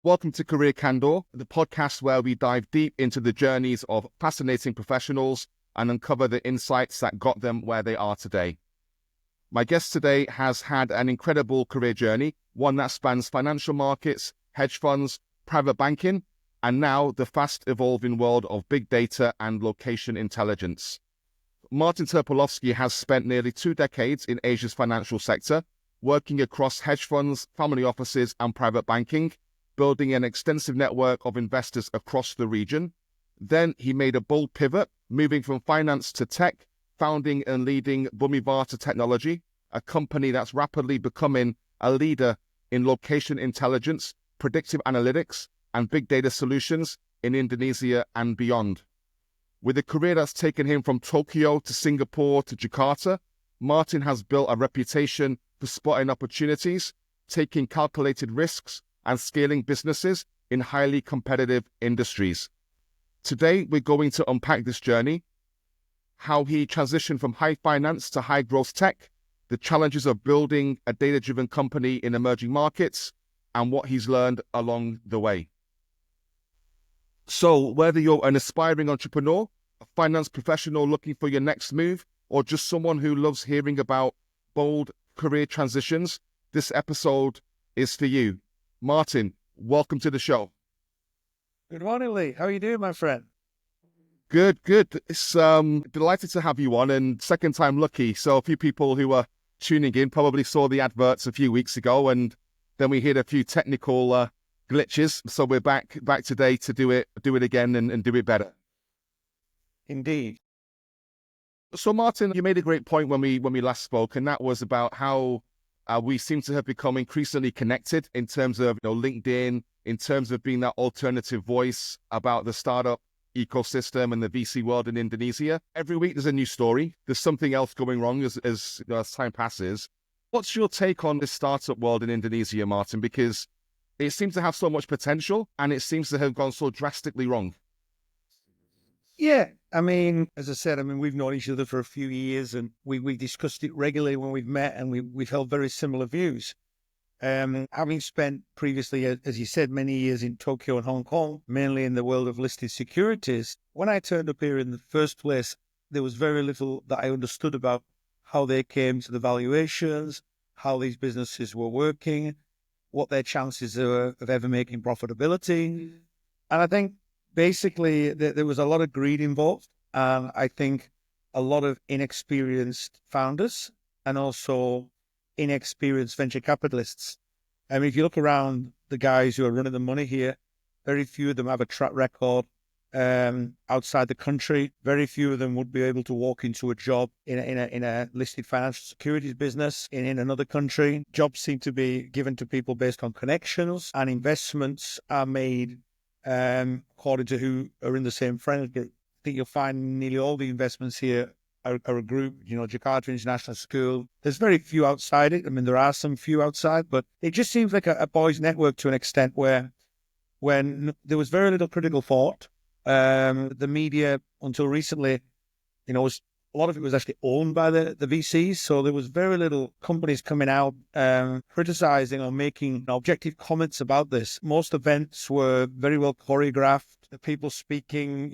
Welcome to Career Candour, the podcast where we dive deep into the journeys of fascinating professionals and uncover the insights that got them where they are today. My guest today has had an incredible career journey, one that spans financial markets, hedge funds, private banking, and now the fast-evolving world of big data and location intelligence. Martyn Terpilowski has spent nearly 2 decades in Asia's financial sector, working across hedge funds, family offices, and private banking, building an extensive network of investors across the region. Then he made a bold pivot, moving from finance to tech, founding and leading Bumi Varta Technology, a company that's rapidly becoming a leader in location intelligence, predictive analytics, and big data solutions in Indonesia and beyond. With a career that's taken him from Tokyo to Singapore to Jakarta, Martyn has built a reputation for spotting opportunities, taking calculated risks, and scaling businesses in highly competitive industries. Today, we're going to unpack this journey, how he transitioned from high finance to high growth tech, the challenges of building a data-driven company in emerging markets, and what he's learned along the way. So whether you're an aspiring entrepreneur, a finance professional looking for your next move, or just someone who loves hearing about bold career transitions, this episode is for you. Martyn, welcome to the show. Good morning, Lee. How are you doing, my friend? Good. It's delighted to have you on, and second time lucky. So a few people who are tuning in probably saw the adverts a few weeks ago, and then we hit a few technical glitches. So we're back today to do it again and do it better. Indeed. So Martyn, you made a great point when we last spoke, and that was about how we seem to have become increasingly connected in terms of LinkedIn, in terms of being that alternative voice about the startup ecosystem and the VC world in Indonesia. Every week there's a new story. There's something else going wrong as time passes. What's your take on the startup world in Indonesia, Martyn? Because it seems to have so much potential and it seems to have gone so drastically wrong. Yeah, as I said, we've known each other for a few years and we discussed it regularly when we've met, and we've held very similar views. Having spent previously, as you said, many years in Tokyo and Hong Kong, mainly in the world of listed securities, when I turned up here in the first place, there was very little that I understood about how they came to the valuations, how these businesses were working, what their chances are of ever making profitability. And I think basically there was a lot of greed involved, and I think a lot of inexperienced founders and also inexperienced venture capitalists. If you look around the guys who are running the money here, very few of them have a track record outside the country. Very few of them would be able to walk into a job in a listed financial securities business in another country. Jobs seem to be given to people based on connections, and investments are made according to who are in the same friend group. I think you'll find nearly all the investments here are a group, Jakarta International School. There's very few outside it. There are some few outside, but it just seems like a boys' network to an extent where when there was very little critical thought, the media until recently, a lot of it was actually owned by the VCs. So there was very little companies coming out criticizing or making objective comments about this. Most events were very well choreographed. The people speaking,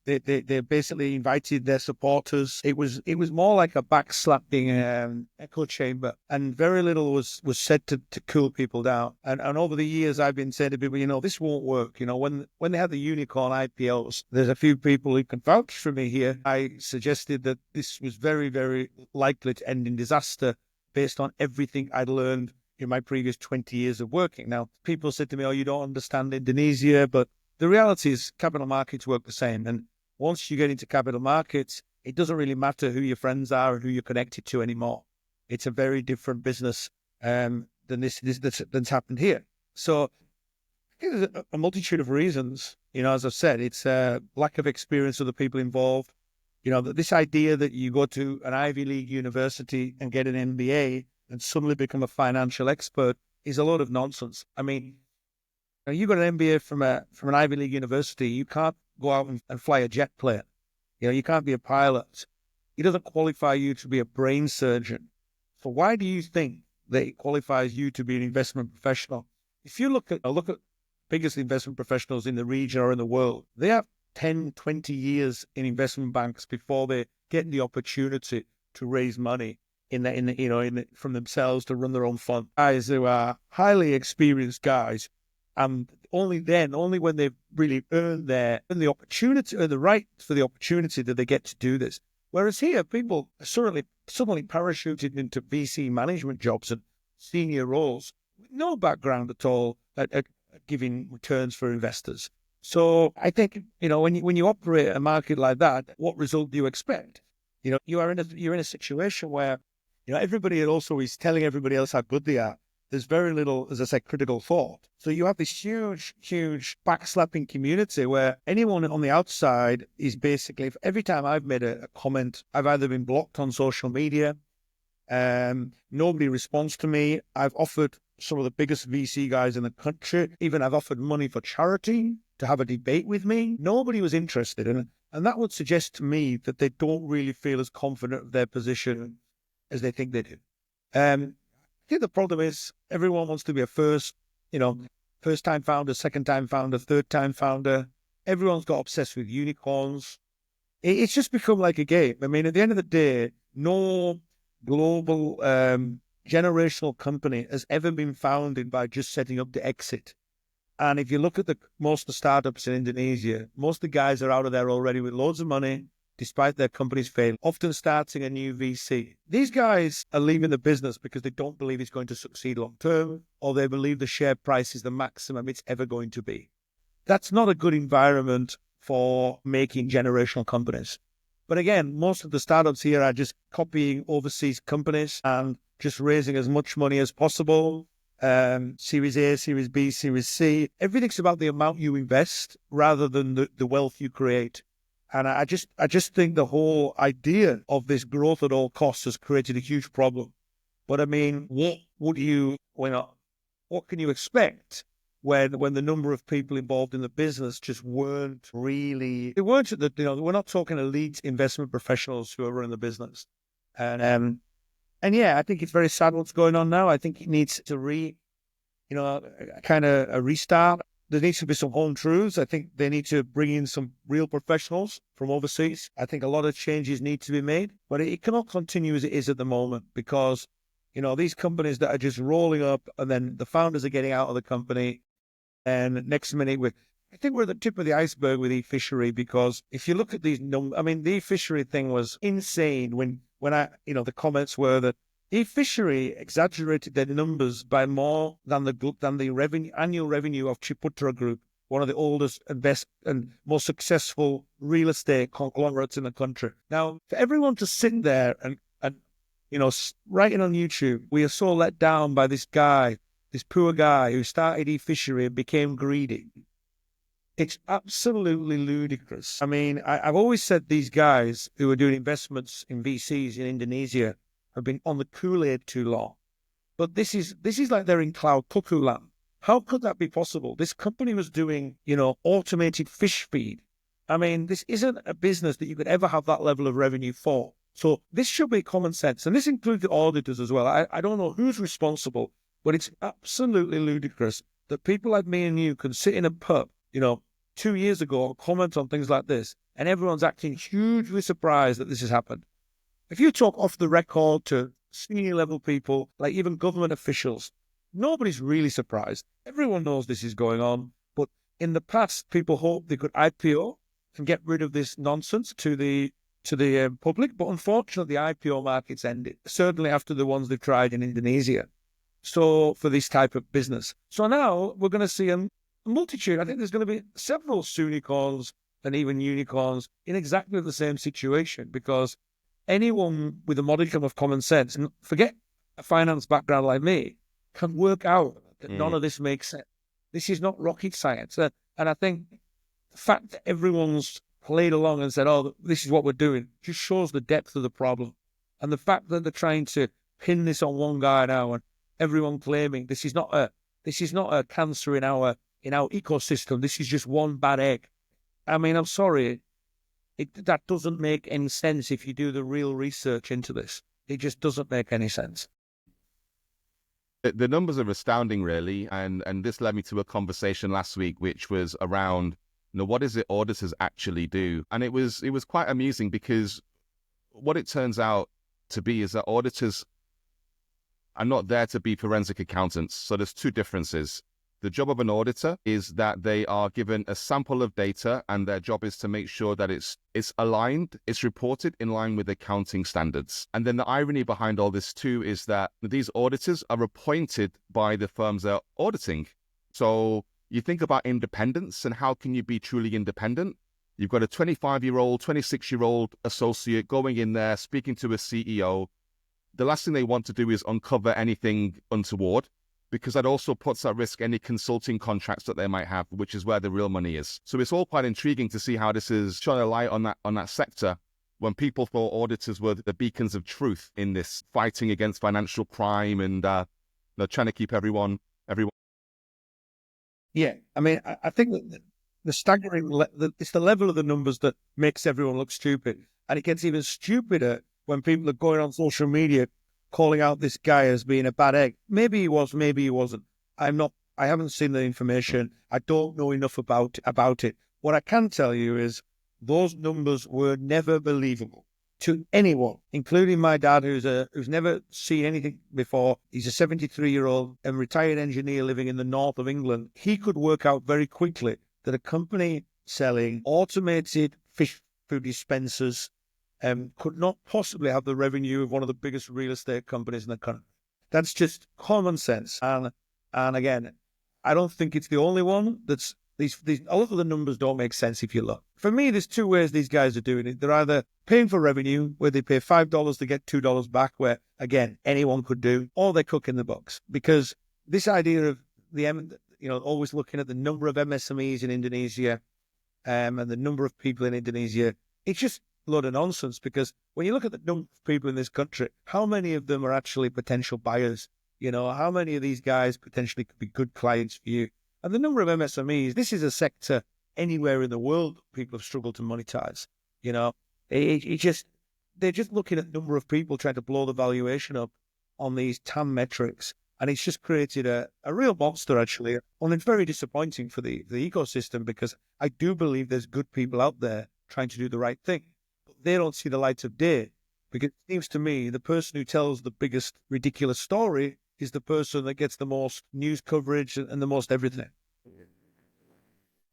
they basically invited their supporters. It was more like a backslapping echo chamber, and very little was said to cool people down. And over the years, I've been saying to people, this won't work. When they had the unicorn IPOs, there's a few people who can vouch for me here. I suggested that this was very, very likely to end in disaster based on everything I'd learned in my previous 20 years of working. Now, people said to me, you don't understand Indonesia, but the reality is capital markets work the same. And once you get into capital markets, it doesn't really matter who your friends are or who you're connected to anymore. It's a very different business than that's happened here. So I think there's a multitude of reasons. As I've said, it's a lack of experience of the people involved. This idea that you go to an Ivy League university and get an MBA and suddenly become a financial expert is a load of nonsense. You got an MBA from an Ivy League university, you can't go out and fly a jet plane. You can't be a pilot. It doesn't qualify you to be a brain surgeon. So why do you think that it qualifies you to be an investment professional? If you look at biggest investment professionals in the region or in the world, they have 10, 20 years in investment banks before they get the opportunity to raise money from themselves to run their own fund. Guys who are highly experienced guys, and only when they've really earned the opportunity or the right for the opportunity that they get to do this. Whereas here, people are suddenly parachuted into VC management jobs and senior roles with no background at all at giving returns for investors. So I think, when you operate a market like that, what result do you expect? You're in a situation where, everybody also is telling everybody else how good they are. There's very little, as I said, critical thought. So you have this huge, huge backslapping community where anyone on the outside is basically, every time I've made a comment, I've either been blocked on social media, nobody responds to me. I've offered some of the biggest VC guys in the country, even I've offered money for charity to have a debate with me. Nobody was interested in it. And that would suggest to me that they don't really feel as confident of their position as they think they do. I think the problem is everyone wants to be a first-time founder, second-time founder, third-time founder. Everyone's got obsessed with unicorns. It's just become like a game. I mean, at the end of the day, no global generational company has ever been founded by just setting up to exit. And if you look at most of the startups in Indonesia, most of the guys are out of there already with loads of money, despite their companies failing, often starting a new VC. These guys are leaving the business because they don't believe it's going to succeed long term, or they believe the share price is the maximum it's ever going to be. That's not a good environment for making generational companies. But again, most of the startups here are just copying overseas companies and just raising as much money as possible. Series A, Series B, Series C. Everything's about the amount you invest rather than the wealth you create. And I just think the whole idea of this growth at all costs has created a huge problem. But I mean, what can you expect when the number of people involved in the business just weren't really, we're not talking elite investment professionals who are running the business. And yeah, I think it's very sad what's going on now. I think it needs to a restart. There needs to be some home truths. I think they need to bring in some real professionals from overseas. I think a lot of changes need to be made, but it cannot continue as it is at the moment because, these companies that are just rolling up and then the founders are getting out of the company. And next minute, I think we're at the tip of the iceberg with e-fishery because if you look at these numbers, I mean, the e-fishery thing was insane when the comments were that e-fishery exaggerated their numbers by more than the annual revenue of Ciputra Group, one of the oldest and best and most successful real estate conglomerates in the country. Now, for everyone to sit there and writing on YouTube, we are so let down by this poor guy who started e-fishery and became greedy. It's absolutely ludicrous. I mean, I've always said these guys who are doing investments in VCs in Indonesia have been on the Kool-Aid too long. But this is like they're in cloud cuckoo land. How could that be possible? This company was doing, automated fish feed. I mean, this isn't a business that you could ever have that level of revenue for. So this should be common sense. And this includes the auditors as well. I don't know who's responsible, but it's absolutely ludicrous that people like me and you can sit in a pub, 2 years ago and comment on things like this, and everyone's acting hugely surprised that this has happened. If you talk off the record to senior level people, like even government officials, nobody's really surprised. Everyone knows this is going on. But in the past, people hoped they could IPO and get rid of this nonsense to the public. But unfortunately, the IPO market's ended, certainly after the ones they've tried in Indonesia. So for this type of business. So now we're going to see a multitude. I think there's going to be several unicorns and even unicorns in exactly the same situation because anyone with a modicum of common sense, and forget a finance background like me, can work out that none of this makes sense. This is not rocket science. And I think the fact that everyone's played along and said, oh, this is what we're doing, just shows the depth of the problem. And the fact that they're trying to pin this on one guy now and everyone claiming this is not a cancer in our ecosystem, this is just one bad egg. I mean, I'm sorry. That doesn't make any sense if you do the real research into this. It just doesn't make any sense. The numbers are astounding, really, and this led me to a conversation last week, which was around, what is it auditors actually do? And it was quite amusing, because what it turns out to be is that auditors are not there to be forensic accountants. So there's two differences. The job of an auditor is that they are given a sample of data, and their job is to make sure that it's aligned, it's reported in line with accounting standards. And then the irony behind all this too is that these auditors are appointed by the firms they're auditing. So you think about independence, and how can you be truly independent? You've got a 25-year-old, 26-year-old associate going in there, speaking to a CEO. The last thing they want to do is uncover anything untoward, because that also puts at risk any consulting contracts that they might have, which is where the real money is. So it's all quite intriguing to see how this is shining a light on that sector, when people thought auditors were the beacons of truth in this fighting against financial crime and trying to keep everyone. Yeah, I mean, I think that the staggering, it's the level of the numbers that makes everyone look stupid. And it gets even stupider when people are going on social media calling out this guy as being a bad egg. Maybe he was, maybe he wasn't. I haven't seen the information. I don't know enough about it. What I can tell you is those numbers were never believable to anyone, including my dad, who's never seen anything before. He's a 73-year-old and retired engineer living in the north of England. He could work out very quickly that a company selling automated fish food dispensers could not possibly have the revenue of one of the biggest real estate companies in the country. That's just common sense. And again, I don't think it's the only one that's a lot of the numbers don't make sense if you look. For me, there's two ways these guys are doing it. They're either paying for revenue, where they pay $5 to get $2 back, where again, anyone could do, or they're cooking the books. Because this idea of always looking at the number of MSMEs in Indonesia and the number of people in Indonesia, it's just a load of nonsense, because when you look at the number of people in this country, how many of them are actually potential buyers? How many of these guys potentially could be good clients for you? And the number of MSMEs, this is a sector anywhere in the world people have struggled to monetize. They're just looking at the number of people trying to blow the valuation up on these TAM metrics. And it's just created a real monster, actually. And it's very disappointing for the ecosystem, because I do believe there's good people out there trying to do the right thing. They don't see the light of day, because it seems to me the person who tells the biggest ridiculous story is the person that gets the most news coverage and the most everything.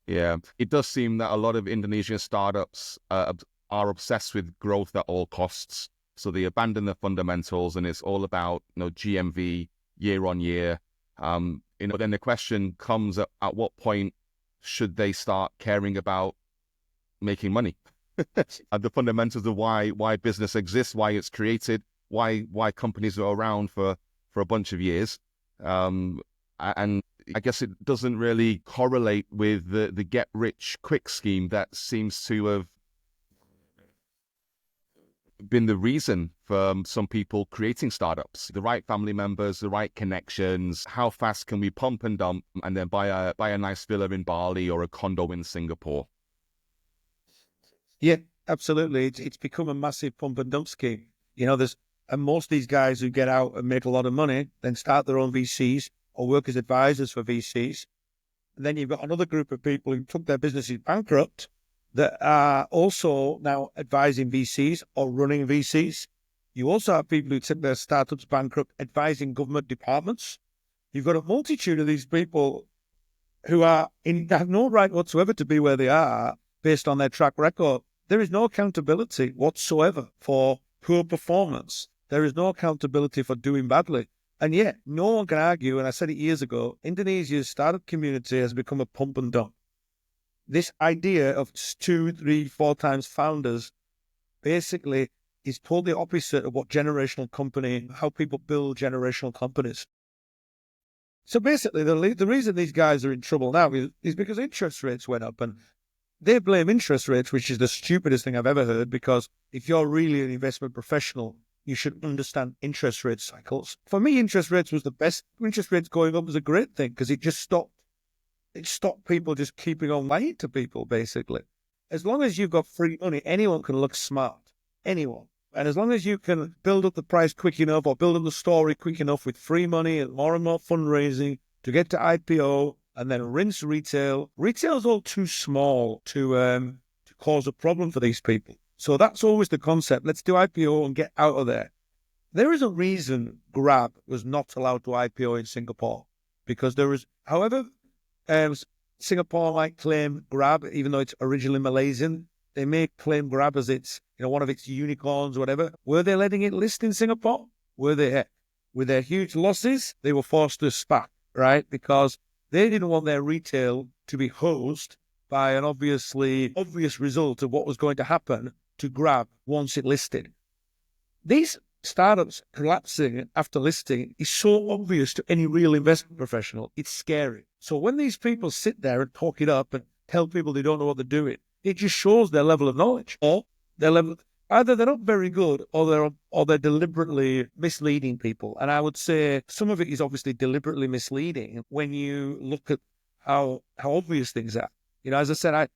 Yeah, it does seem that a lot of Indonesian startups are obsessed with growth at all costs. So they abandon the fundamentals, and it's all about GMV year on year. Then the question comes at what point should they start caring about making money? And the fundamentals of why business exists, why it's created, why companies are around for a bunch of years. And I guess it doesn't really correlate with the get rich quick scheme that seems to have been the reason for some people creating startups. The right family members, the right connections. How fast can we pump and dump and then buy a nice villa in Bali or a condo in Singapore? Yeah, absolutely. It's become a massive pump and dump scheme. And most of these guys who get out and make a lot of money then start their own VCs or work as advisors for VCs. And then you've got another group of people who took their businesses bankrupt that are also now advising VCs or running VCs. You also have people who took their startups bankrupt advising government departments. You've got a multitude of these people who have no right whatsoever to be where they are based on their track record. There is no accountability whatsoever for poor performance. There is no accountability for doing badly. And yet, no one can argue, and I said it years ago, Indonesia's startup community has become a pump and dump. This idea of 2, 3, 4 times founders basically is totally opposite of what how people build generational companies. So basically, the reason these guys are in trouble now is because interest rates went up, and they blame interest rates, which is the stupidest thing I've ever heard, because if you're really an investment professional, you should understand interest rate cycles. For me, interest rates was the best. Interest rates going up was a great thing, because it stopped people just keeping on lying to people, basically. As long as you've got free money, anyone can look smart. Anyone. And as long as you can build up the price quick enough or build up the story quick enough with free money and more fundraising to get to IPO and then rinse retail, retail's all too small to cause a problem for these people. So that's always the concept. Let's do IPO and get out of there. There is a reason Grab was not allowed to IPO in Singapore, because there is, however, Singapore might claim Grab, even though it's originally Malaysian, they may claim Grab as its, one of its unicorns or whatever. Were they letting it list in Singapore? Were they? With their huge losses, they were forced to SPAC, right? Because they didn't want their retail to be hosed by an obvious result of what was going to happen to Grab once it listed. These startups collapsing after listing is so obvious to any real investment professional. It's scary. So when these people sit there and talk it up and tell people they don't know what they're doing, it just shows their level of knowledge, or their level. Either they're not very good, or they're deliberately misleading people. And I would say some of it is obviously deliberately misleading when you look at how obvious things are. As I said,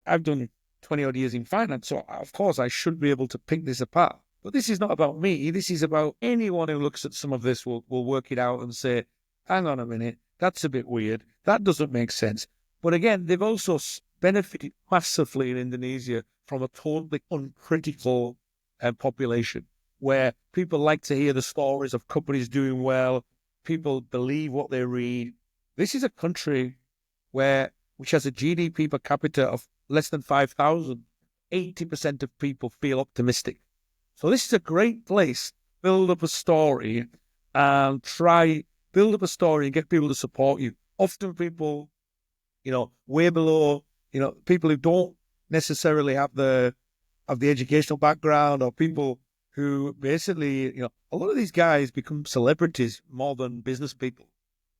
I've done 20 odd years in finance, so of course I should be able to pick this apart. But this is not about me. This is about anyone who looks at some of this will work it out and say, hang on a minute, that's a bit weird. That doesn't make sense. But again, they've also benefited massively in Indonesia from a totally uncritical population, where people like to hear the stories of companies doing well. People believe what they read. This is a country which has a GDP per capita of less than 5,000. 80% of people feel optimistic. So this is a great place to build up a story and build up a story and get people to support you. Often people, way below, people who don't necessarily have the educational background, or people who basically, a lot of these guys become celebrities more than business people.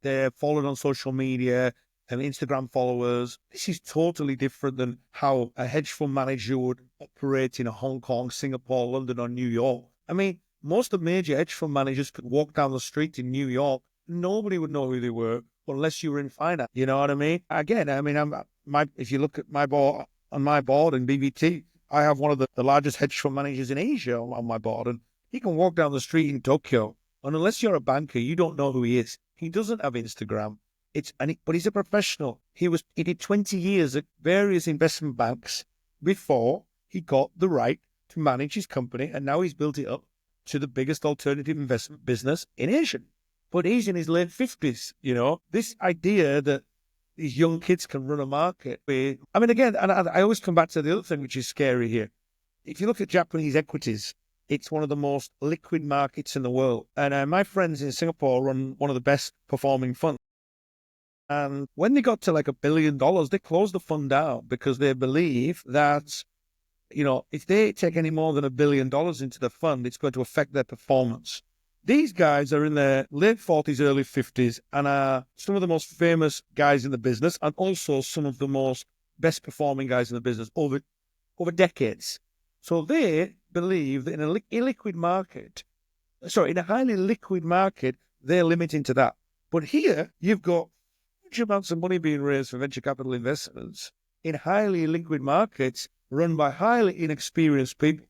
They're followed on social media and Instagram followers. This is totally different than how a hedge fund manager would operate in Hong Kong, Singapore, London, or New York. I mean, most of the major hedge fund managers could walk down the street in New York. Nobody would know who they were unless you were in finance. You know what I mean? Again, if you look at my board in BVT, I have one of the largest hedge fund managers in Asia on my board, and he can walk down the street in Tokyo, and unless you're a banker, you don't know who he is. He doesn't have Instagram. But he's a professional. He did 20 years at various investment banks before he got the right to manage his company, and now he's built it up to the biggest alternative investment business in Asia. But he's in his late 50s, This idea that these young kids can run a market. Again, and I always come back to the other thing which is scary here. If you look at Japanese equities, it's one of the most liquid markets in the world. And my friends in Singapore run one of the best performing funds. And when they got to like $1 billion, they closed the fund down because they believe that, if they take any more than $1 billion into the fund, it's going to affect their performance. These guys are in their late 40s, early 50s, and are some of the most famous guys in the business, and also some of the most best performing guys in the business over decades. So they believe that in a highly liquid market, they're limiting to that. But here, you've got huge amounts of money being raised for venture capital investments in highly liquid markets run by highly inexperienced people.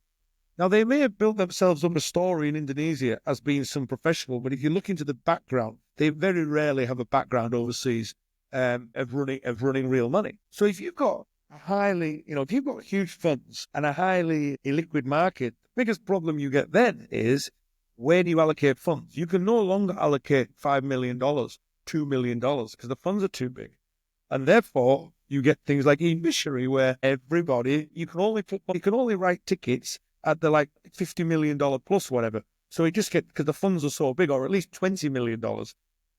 Now, they may have built themselves up a story in Indonesia as being some professional, but if you look into the background, they very rarely have a background overseas of running real money. So if you've got if you've got huge funds and a highly illiquid market, the biggest problem you get then is, where do you allocate funds? You can no longer allocate $5 million, $2 million, because the funds are too big. And therefore, you get things like e-missionary, where you can only write tickets at the $50 million plus whatever. So it just because the funds are so big, or at least $20 million.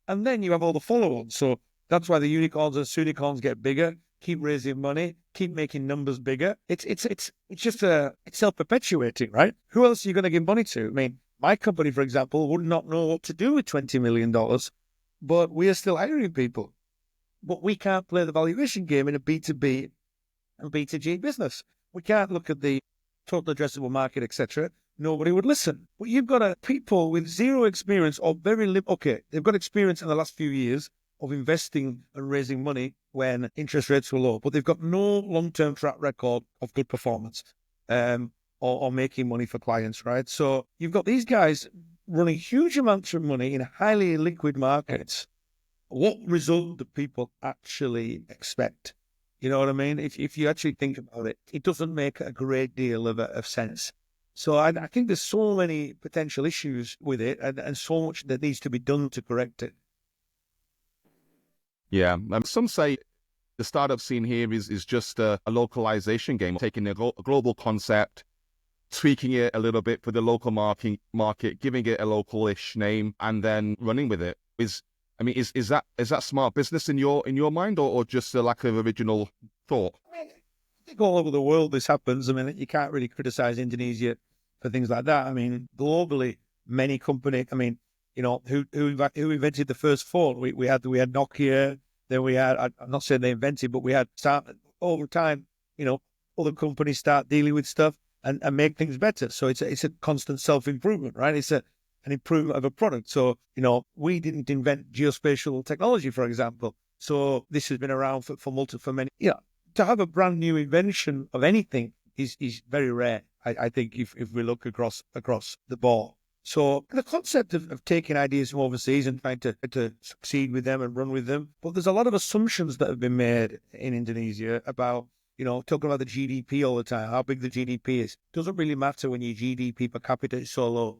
And then you have all the follow-ons. So that's why the unicorns and unicorns get bigger, keep raising money, keep making numbers bigger. It's self-perpetuating, right? Who else are you going to give money to? I mean, my company, for example, would not know what to do with $20 million, but we are still hiring people. But we can't play the valuation game in a B2B and B2G business. We can't look at the total addressable market, etc. Nobody would listen. But you've got people with zero experience or they've got experience in the last few years of investing and raising money when interest rates were low, but they've got no long-term track record of good performance. or making money for clients, right? So you've got these guys running huge amounts of money in highly liquid markets. What result do people actually expect? You know what I mean? If you actually think about it, it doesn't make a great deal of sense. So I think there's so many potential issues with it, and so much that needs to be done to correct it. Yeah, some say the startup scene here is just a localization game, taking a global concept, tweaking it a little bit for the local market, giving it a local-ish name, and then running with it. Is that smart business in your mind, or just a lack of original thought? I think all over the world this happens. I mean, you can't really criticize Indonesia for things like that. I mean, globally, many companies. I mean, who invented the first phone? We had Nokia. Then we had. I'm not saying they invented, but we had over time. Other companies start dealing with stuff and make things better. So it's a constant self-improvement, right? It's an improvement of a product. So, we didn't invent geospatial technology, for example. So this has been around for many. To have a brand new invention of anything is very rare. I think if we look across the board. So the concept of taking ideas from overseas and trying to succeed with them and run with them, but there's a lot of assumptions that have been made in Indonesia about, talking about the GDP all the time, how big the GDP is. Doesn't really matter when your GDP per capita is so low.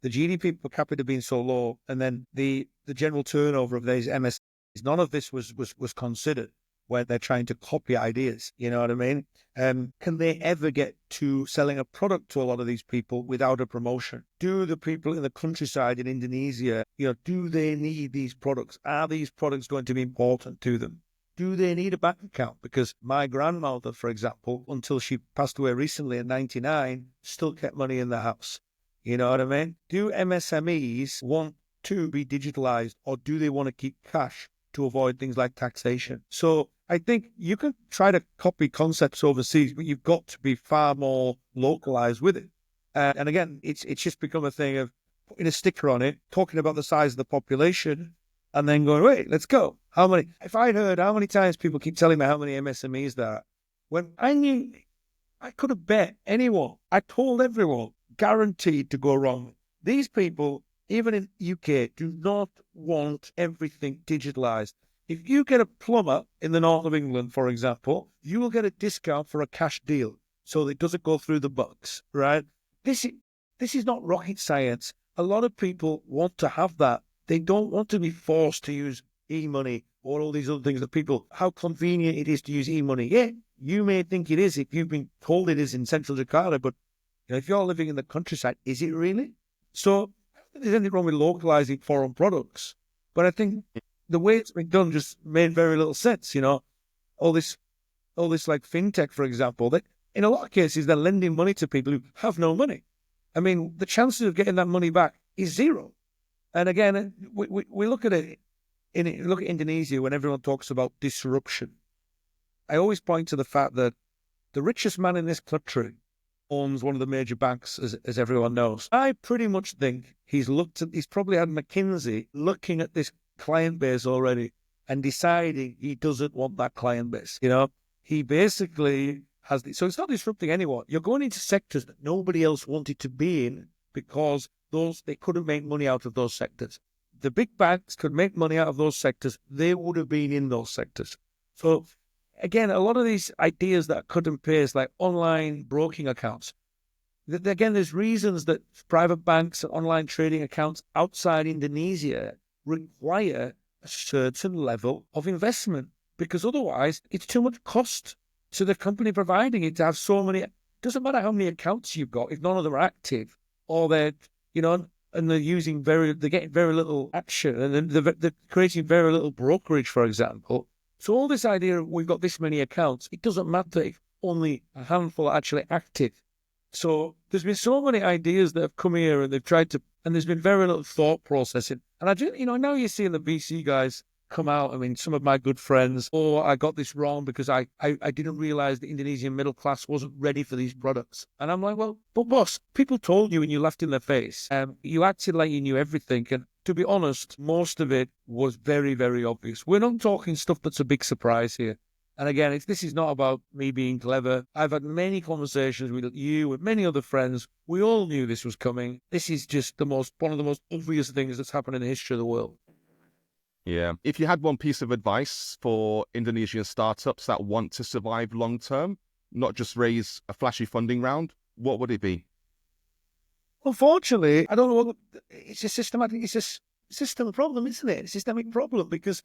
The GDP per capita being so low, and then the general turnover of these MSMEs, none of this was considered when they're trying to copy ideas. You know what I mean? Can they ever get to selling a product to a lot of these people without a promotion? Do the people in the countryside in Indonesia, do they need these products? Are these products going to be important to them? Do they need a bank account? Because my grandmother, for example, until she passed away recently at 99, still kept money in the house. You know what I mean? Do MSMEs want to be digitalized, or do they want to keep cash to avoid things like taxation? So I think you can try to copy concepts overseas, but you've got to be far more localized with it. And again, it's just become a thing of putting a sticker on it, talking about the size of the population, and then going, wait, let's go. How many? If I'd heard how many times people keep telling me how many MSMEs there are, when I knew, I could have bet anyone. I told everyone, guaranteed to go wrong. These people, even in UK, do not want everything digitalized. If you get a plumber in the north of England, for example, you will get a discount for a cash deal, so it doesn't go through the bucks, right? This is not rocket science. A lot of people want to have that. They don't want to be forced to use e-money or all these other things that people, how convenient it is to use e-money. Yeah, you may think it is if you've been told it is in central Jakarta, but if you're living in the countryside, is it really? So I don't think there's anything wrong with localizing foreign products, but I think the way it's been done just made very little sense. All this like fintech, for example, that in a lot of cases they're lending money to people who have no money. I mean, the chances of getting that money back is zero. And again, we look at it. Look at Indonesia when everyone talks about disruption. I always point to the fact that the richest man in this country owns one of the major banks, as everyone knows. I pretty much think he's probably had McKinsey looking at this client base already and deciding he doesn't want that client base. He basically has so it's not disrupting anyone. You're going into sectors that nobody else wanted to be in because they couldn't make money out of those sectors. The big banks could make money out of those sectors. They would have been in those sectors. So again, a lot of these ideas that are cut and paste, like online broking accounts, again, there's reasons that private banks and online trading accounts outside Indonesia require a certain level of investment, because otherwise it's too much cost to the company providing it to have so many. It doesn't matter how many accounts you've got if none of them are active, or they're, and they're getting very little action, and they're creating very little brokerage, for example. So all this idea of we've got this many accounts, it doesn't matter if only a handful are actually active. So there's been so many ideas that have come here and they've tried to, and there's been very little thought processing. And I just, now you're seeing the VC guys come out. I mean, some of my good friends, I got this wrong because I didn't realize the Indonesian middle class wasn't ready for these products. And I'm like, well, but boss, people told you and you laughed in their face. You acted like you knew everything. And to be honest, most of it was very, very obvious. We're not talking stuff that's a big surprise here. And again, this is not about me being clever. I've had many conversations with you and many other friends. We all knew this was coming. This is just one of the most obvious things that's happened in the history of the world. Yeah. If you had one piece of advice for Indonesian startups that want to survive long term, not just raise a flashy funding round, what would it be? Unfortunately, I don't know what it's a system problem, isn't it? It's a systemic problem because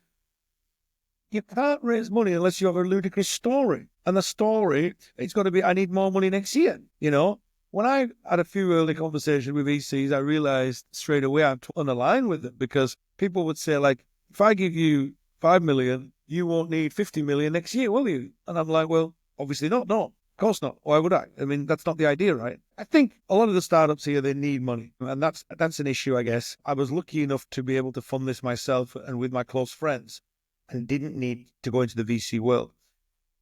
you can't raise money unless you have a ludicrous story. And the story, it's got to be, I need more money next year. You know, when I had a few early conversations with VCs, I realized straight away I'm unaligned with them because people would say, like, if I give you 5 million, you won't need 50 million next year, will you? And I'm like, well, obviously not. No, of course not. Why would I? I mean, that's not the idea, right? I think a lot of the startups here, they need money. And that's an issue, I guess. I was lucky enough to be able to fund this myself and with my close friends, and didn't need to go into the VC world.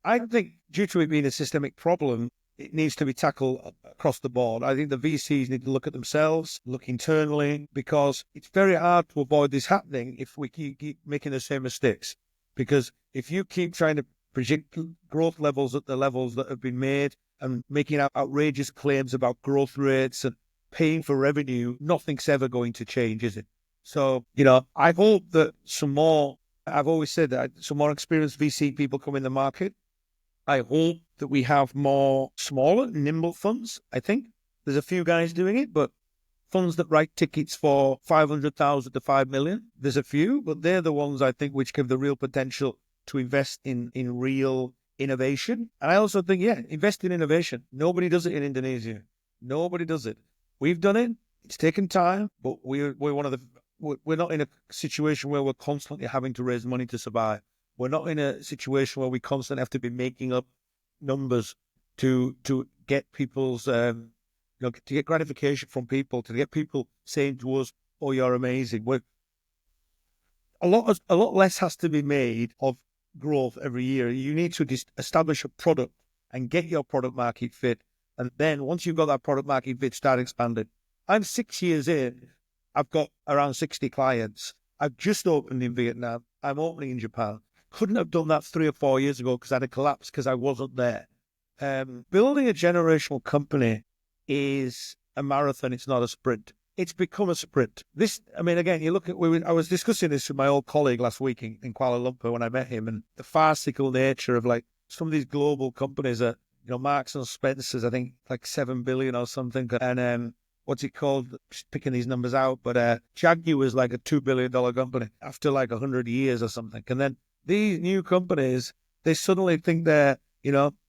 I think due to it being a systemic problem, it needs to be tackled across the board. I think the VCs need to look at themselves, look internally, because it's very hard to avoid this happening if we keep making the same mistakes. Because if you keep trying to project growth levels at the levels that have been made and making outrageous claims about growth rates and paying for revenue, nothing's ever going to change, is it? So, I hope that I've always said that some more experienced VC people come in the market. I hope that we have more smaller, nimble funds. I think there's a few guys doing it, but funds that write tickets for 500,000 to 5 million, there's a few, but they're the ones I think which give the real potential to invest in real innovation. And I also think, invest in innovation. Nobody does it in Indonesia. Nobody does it. We've done it. It's taken time, but we're not in a situation where we're constantly having to raise money to survive. We're not in a situation where we constantly have to be making up numbers to get people's, to get gratification from people, to get people saying to us, "Oh, you're amazing." A lot less has to be made of growth every year. You need to establish a product and get your product market fit, and then once you've got that product market fit, start expanding. I'm 6 years in. I've got around 60 clients. I've just opened in Vietnam. I'm opening in Japan. Couldn't have done that 3 or 4 years ago because I'd have collapsed because I wasn't there. Building a generational company is a marathon. It's not a sprint. It's become a sprint. Again, you look at, I was discussing this with my old colleague last week in Kuala Lumpur when I met him, and the farcical nature of like some of these global companies are, Marks and Spencer's, I think like 7 billion or something. And, what's it called? Just picking these numbers out, but Jaguar was like a $2 billion company after like 100 years or something. And then these new companies, they suddenly think their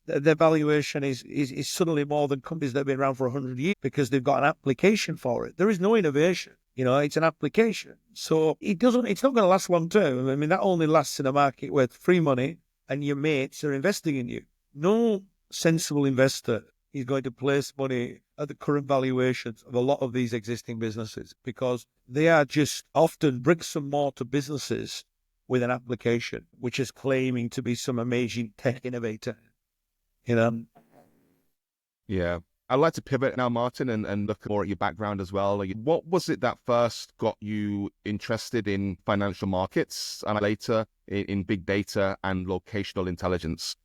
valuation is suddenly more than companies that have been around for 100 years because they've got an application for it. There is no innovation. It's an application. So it's not going to last long term. I mean, that only lasts in a market where free money and your mates are investing in you. No sensible investor is going to place money at the current valuations of a lot of these existing businesses because they are just often bricks and mortar businesses with an application, which is claiming to be some amazing tech innovator. Yeah. I'd like to pivot now, Martyn, and look more at your background as well. What was it that first got you interested in financial markets and later in big data and locational intelligence?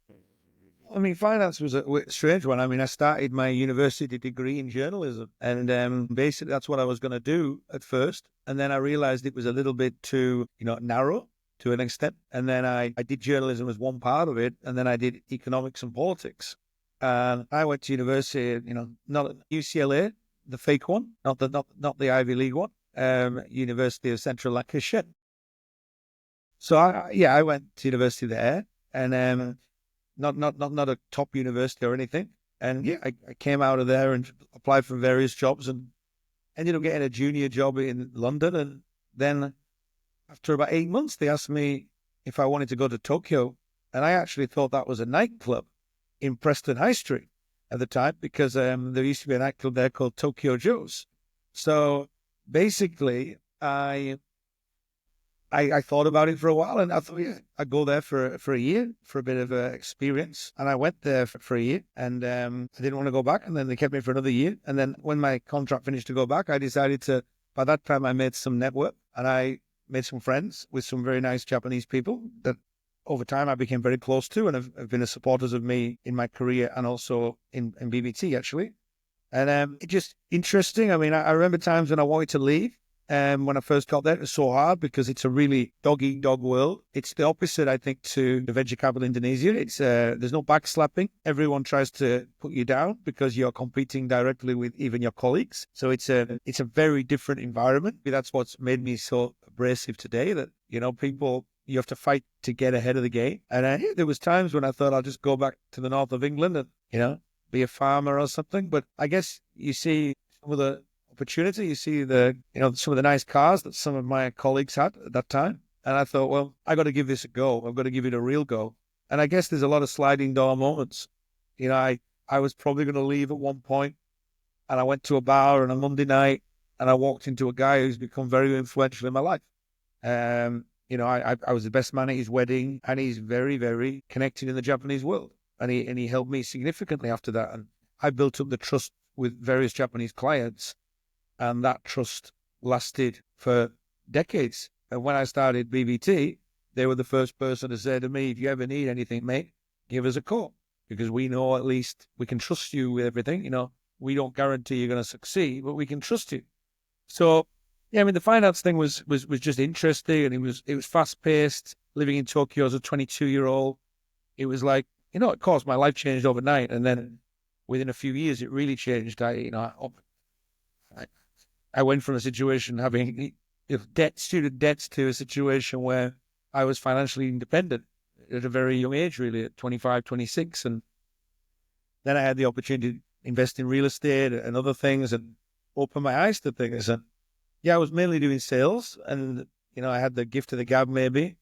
I mean, finance was a strange one. I mean, I started my university degree in journalism, and basically that's what I was going to do at first. And then I realized it was a little bit too, narrow to an extent. And then I did journalism as one part of it, and then I did economics and politics. And I went to university, not UCLA, the fake one, not the Ivy League one, University of Central Lancashire. So I went to university there, and not a top university or anything. And I came out of there and applied for various jobs and ended up getting a junior job in London. And then after about 8 months, they asked me if I wanted to go to Tokyo. And I actually thought that was a nightclub in Preston High Street at the time because there used to be a nightclub there called Tokyo Joe's. So basically, I thought about it for a while, and I thought, I'd go there for a year for a bit of experience. And I went there for a year, and I didn't want to go back. And then they kept me for another year. And then when my contract finished to go back, I decided to. By that time, I made some network, and I made some friends with some very nice Japanese people that over time I became very close to and have been supporters of me in my career and also in BBT actually. And it's just interesting. I mean, I remember times when I wanted to leave. When I first got there, it was so hard because it's a really dog-eat-dog world. It's the opposite, I think, to the venture capital Indonesia. It's there's no backslapping. Everyone tries to put you down because you're competing directly with even your colleagues. So it's a very different environment. That's what's made me so abrasive today. That people, you have to fight to get ahead of the game. And there was times when I thought I'll just go back to the north of England and be a farmer or something. But I guess you see some of the opportunity. You see some of the nice cars that some of my colleagues had at that time. And I thought, well, I got to give this a go. I've got to give it a real go. And I guess there's a lot of sliding door moments. I was probably going to leave at one point, and I went to a bar on a Monday night and I walked into a guy who's become very influential in my life. I was the best man at his wedding, and he's very, very connected in the Japanese world. And he helped me significantly after that. And I built up the trust with various Japanese clients. And that trust lasted for decades. And when I started BBT, they were the first person to say to me, if you ever need anything, mate, give us a call. Because we know at least we can trust you with everything. We don't guarantee you're going to succeed, but we can trust you. So, yeah, I mean, the finance thing was just interesting, and it was fast-paced. Living in Tokyo as a 22-year-old, it was like, of course, my life changed overnight. And then within a few years, it really changed. I went from a situation having student debts to a situation where I was financially independent at a very young age, really, at 25, 26. And then I had the opportunity to invest in real estate and other things and open my eyes to things. And I was mainly doing sales, and, I had the gift of the gab maybe.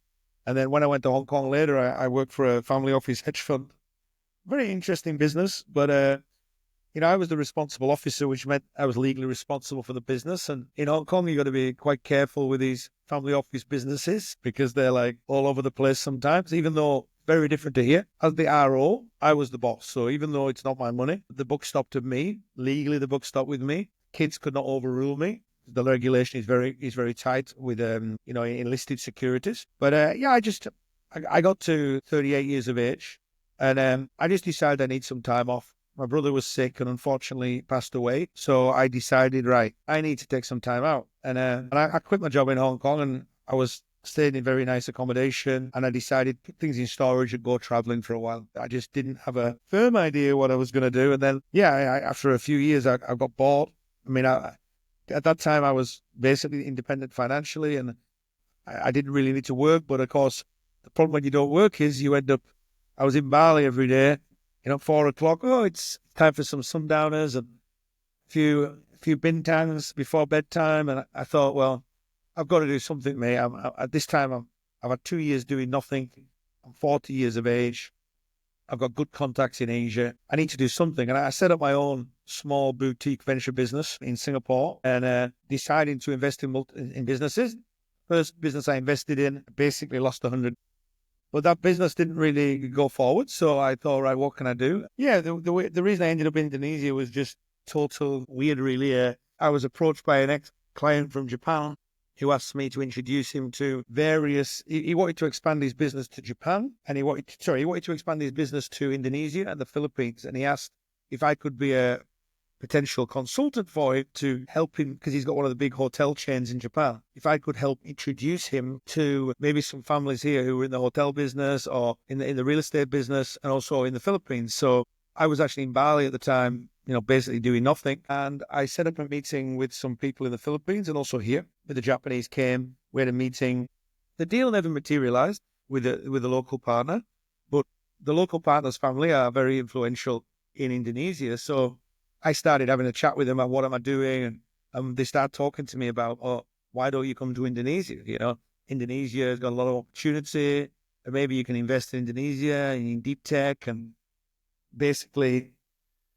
And then when I went to Hong Kong later, I worked for a family office hedge fund. Very interesting business, but I was the responsible officer, which meant I was legally responsible for the business. And in Hong Kong, you got to be quite careful with these family office businesses because they're like all over the place sometimes, even though very different to here. As the RO, I was the boss. So even though it's not my money, the buck stopped with me. Legally, the buck stopped with me. Kids could not overrule me. The regulation is very tight with, enlisted securities. But I got to 38 years of age, and I just decided I need some time off. My brother was sick and unfortunately passed away. So I decided, right, I need to take some time out. And I quit my job in Hong Kong, and I was staying in very nice accommodation, and I decided to put things in storage and go traveling for a while. I just didn't have a firm idea what I was going to do. And then, after a few years, I got bored. I mean, at that time, I was basically independent financially, and I didn't really need to work. But of course, the problem when you don't work is I was in Bali every day. 4 o'clock, it's time for some sundowners and a few bintangs before bedtime. And I thought, well, I've got to do something, mate. At this time, I've had 2 years doing nothing. I'm 40 years of age. I've got good contacts in Asia. I need to do something. And I set up my own small boutique venture business in Singapore and decided to invest in businesses. First business I invested in, basically lost 100. But that business didn't really go forward. So I thought, right, what can I do? Yeah, the reason I ended up in Indonesia was just total weird, really. I was approached by an ex-client from Japan who asked me to introduce him to various... He wanted to expand his business to Japan, and he wanted to expand his business to Indonesia and the Philippines. And he asked if I could be a potential consultant for him to help him, because he's got one of the big hotel chains in Japan. If I could help introduce him to maybe some families here who were in the hotel business or in the real estate business, and also in the Philippines. So I was actually in Bali at the time, basically doing nothing. And I set up a meeting with some people in the Philippines and also here. The Japanese came, we had a meeting. The deal never materialized with a local partner, but the local partner's family are very influential in Indonesia. So I started having a chat with them about what am I doing, and they start talking to me about, why don't you come to Indonesia? Indonesia has got a lot of opportunity, and maybe you can invest in Indonesia in deep tech. And basically,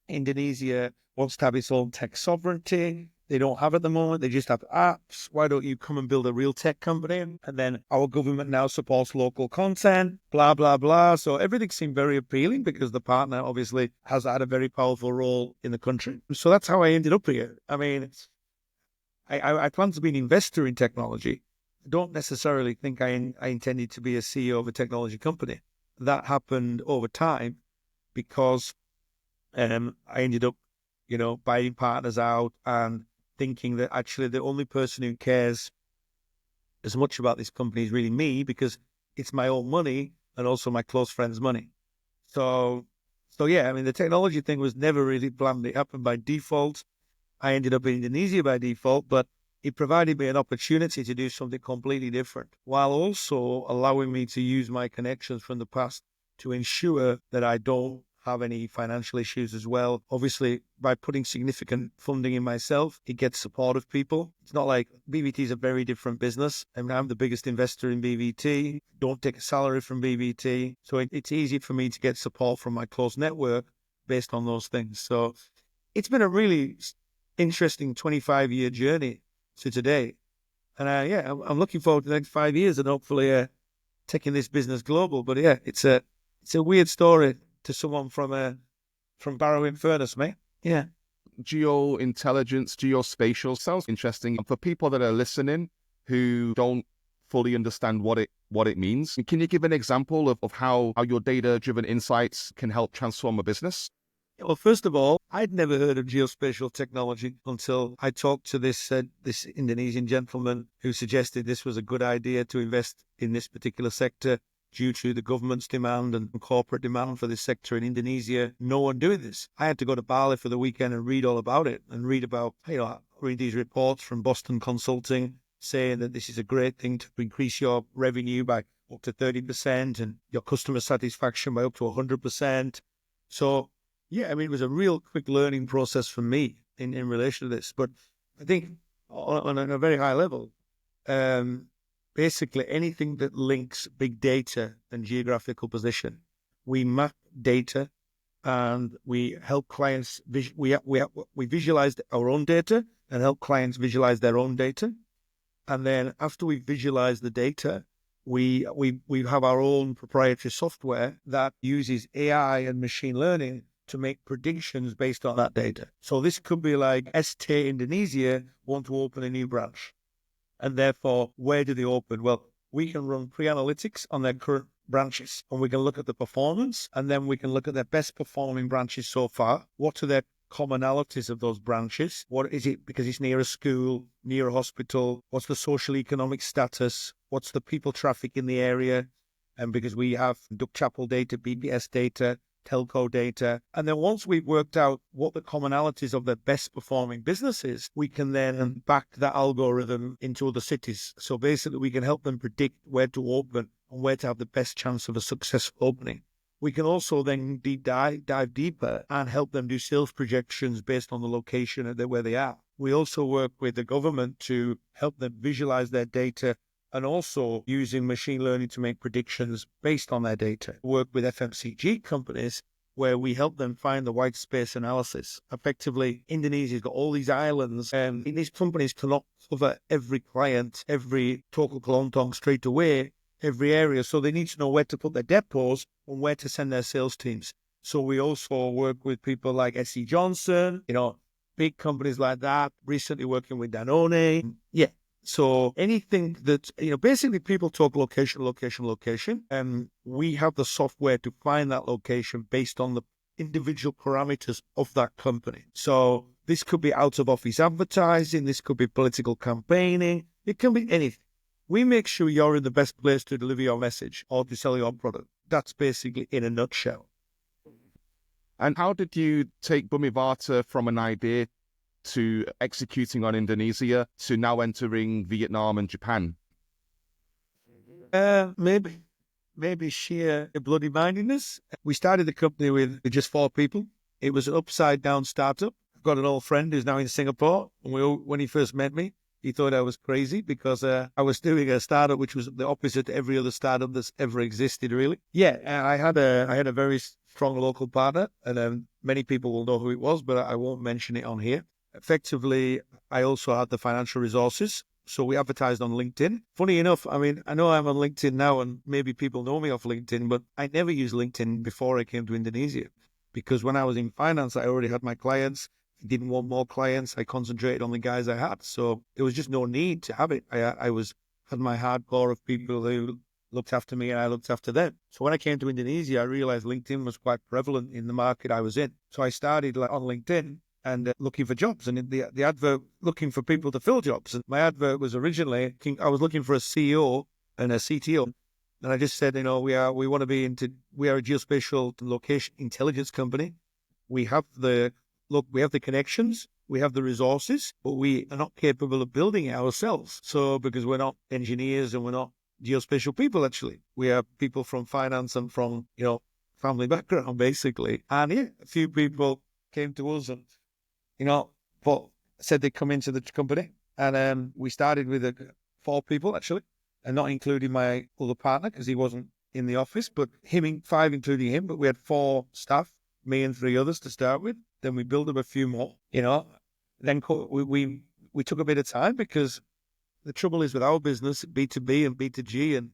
Indonesia wants to have its own tech sovereignty. They don't have at the moment. They just have apps. Why don't you come and build a real tech company? And then our government now supports local content, blah, blah, blah. So everything seemed very appealing because the partner obviously has had a very powerful role in the country. So that's how I ended up here. I mean, I plan to be an investor in technology don't necessarily think I intended to be a CEO of a technology company. That happened over time because I ended up, buying partners out and thinking that actually the only person who cares as much about this company is really me, because it's my own money and also my close friends' money. So yeah, I mean, the technology thing was never really planned. It happened by default. I ended up in Indonesia by default, but it provided me an opportunity to do something completely different, while also allowing me to use my connections from the past to ensure that I don't have any financial issues as well. Obviously, by putting significant funding in myself, it gets support of people. It's not like BVT is a very different business. I mean, I'm the biggest investor in BVT, don't take a salary from BVT. So it's easy for me to get support from my close network based on those things. So it's been a really interesting 25-year journey to today. And I'm looking forward to the next 5 years and hopefully taking this business global. But yeah, it's a weird story to someone from Barrow-in-Furness, mate. Yeah. Geointelligence, geospatial sounds interesting. For people that are listening who don't fully understand what it means, can you give an example of how your data-driven insights can help transform a business? Well, first of all, I'd never heard of geospatial technology until I talked to this Indonesian gentleman who suggested this was a good idea to invest in this particular sector due to the government's demand and corporate demand for this sector in Indonesia. No one doing this. I had to go to Bali for the weekend and read all about it and read these reports from Boston Consulting saying that this is a great thing to increase your revenue by up to 30% and your customer satisfaction by up to 100%. So yeah, I mean, it was a real quick learning process for me in relation to this. But I think on a very high level, basically anything that links big data and geographical position, we map data and we help clients. We visualize our own data and help clients visualize their own data. And then after we visualize the data, we have our own proprietary software that uses AI and machine learning to make predictions based on that data. So this could be like ST Indonesia want to open a new branch. And therefore, where do they open? Well, we can run pre-analytics on their current branches and we can look at the performance and then we can look at their best performing branches so far. What are their commonalities of those branches? What is it because it's near a school, near a hospital? What's the social economic status? What's the people traffic in the area? And because we have Duck Chapel data, BPS data, telco data. And then once we've worked out what the commonalities of the best performing businesses, we can then back that algorithm into other cities. So basically we can help them predict where to open and where to have the best chance of a successful opening. We can also then dive deeper and help them do sales projections based on the location where they are. We also work with the government to help them visualize their data and also using machine learning to make predictions based on their data. Work with FMCG companies where we help them find the white space analysis. Effectively, Indonesia's got all these islands and these companies cannot cover every client, every Toko Kelontong straight away, every area. So they need to know where to put their depots and where to send their sales teams. So we also work with people like S.E. Johnson, big companies like that, recently working with Danone. Yeah. So anything that, basically people talk location, and we have the software to find that location based on the individual parameters of that company. So this could be out of office advertising, this could be political campaigning, it can be anything. We make sure you're in the best place to deliver your message or to sell your product. That's basically in a nutshell. And how did you take Bumivarta from an idea to executing on Indonesia to now entering Vietnam and Japan? Maybe sheer bloody-mindedness. We started the company with just 4 people. It was an upside-down startup. I've got an old friend who's now in Singapore. And when he first met me, he thought I was crazy because I was doing a startup which was the opposite to every other startup that's ever existed, really. Yeah, I had a very strong local partner, and many people will know who it was, but I won't mention it on here. Effectively, I also had the financial resources. So we advertised on LinkedIn. Funny enough, I mean, I know I'm on LinkedIn now and maybe people know me off LinkedIn, but I never used LinkedIn before I came to Indonesia because when I was in finance, I already had my clients. I didn't want more clients. I concentrated on the guys I had. So there was just no need to have it. I was had my hardcore of people who looked after me and I looked after them. So when I came to Indonesia, I realized LinkedIn was quite prevalent in the market I was in. So I started on LinkedIn and looking for jobs, and the advert looking for people to fill jobs. And my advert was originally, I was looking for a CEO and a CTO. And I just said, we are a geospatial location intelligence company. We have the connections, we have the resources, but we are not capable of building it ourselves. So because we're not engineers and we're not geospatial people, actually, we are people from finance and from, family background, basically. And a few people came to us and, but said they'd come into the company. And we started with 4 people, actually, and not including my other partner because he wasn't in the office, but 5 including him. But we had 4 staff, me and 3 others to start with. Then we built up a few more, Then we took a bit of time because the trouble is with our business, B2B and B2G, and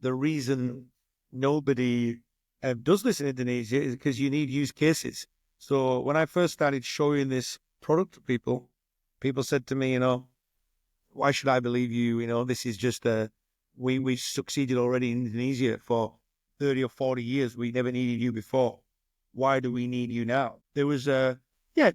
the reason nobody does this in Indonesia is because you need use cases. So when I first started showing this product to people said to me, why should I believe you? This is just we've succeeded already in Indonesia for 30 or 40 years. We never needed you before. Why do we need you now? There was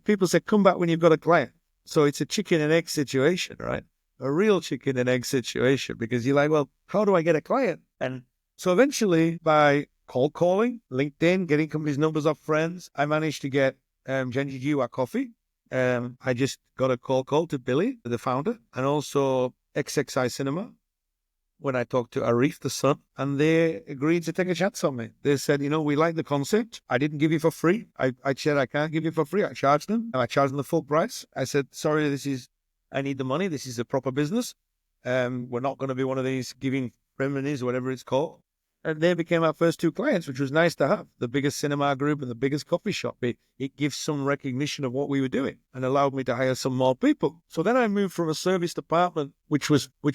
people said, come back when you've got a client. So it's a chicken and egg situation, right? A real chicken and egg situation, because you're like, well, how do I get a client? And so eventually by cold calling, LinkedIn, getting companies' numbers off friends, I managed to get Genji Ju our coffee. I just got a cold call to Billy, the founder, and also XXI Cinema when I talked to Arif, the son, and they agreed to take a chance on me. They said, we like the concept. I didn't give you for free. I said, I can't give you for free. I charged them. And I charged them the full price. I said, sorry, I need the money. This is a proper business. We're not going to be one of these giving remedies or whatever it's called. And they became our first 2 clients, which was nice to have. The biggest cinema group and the biggest coffee shop. It gives some recognition of what we were doing and allowed me to hire some more people. So then I moved from a service department, which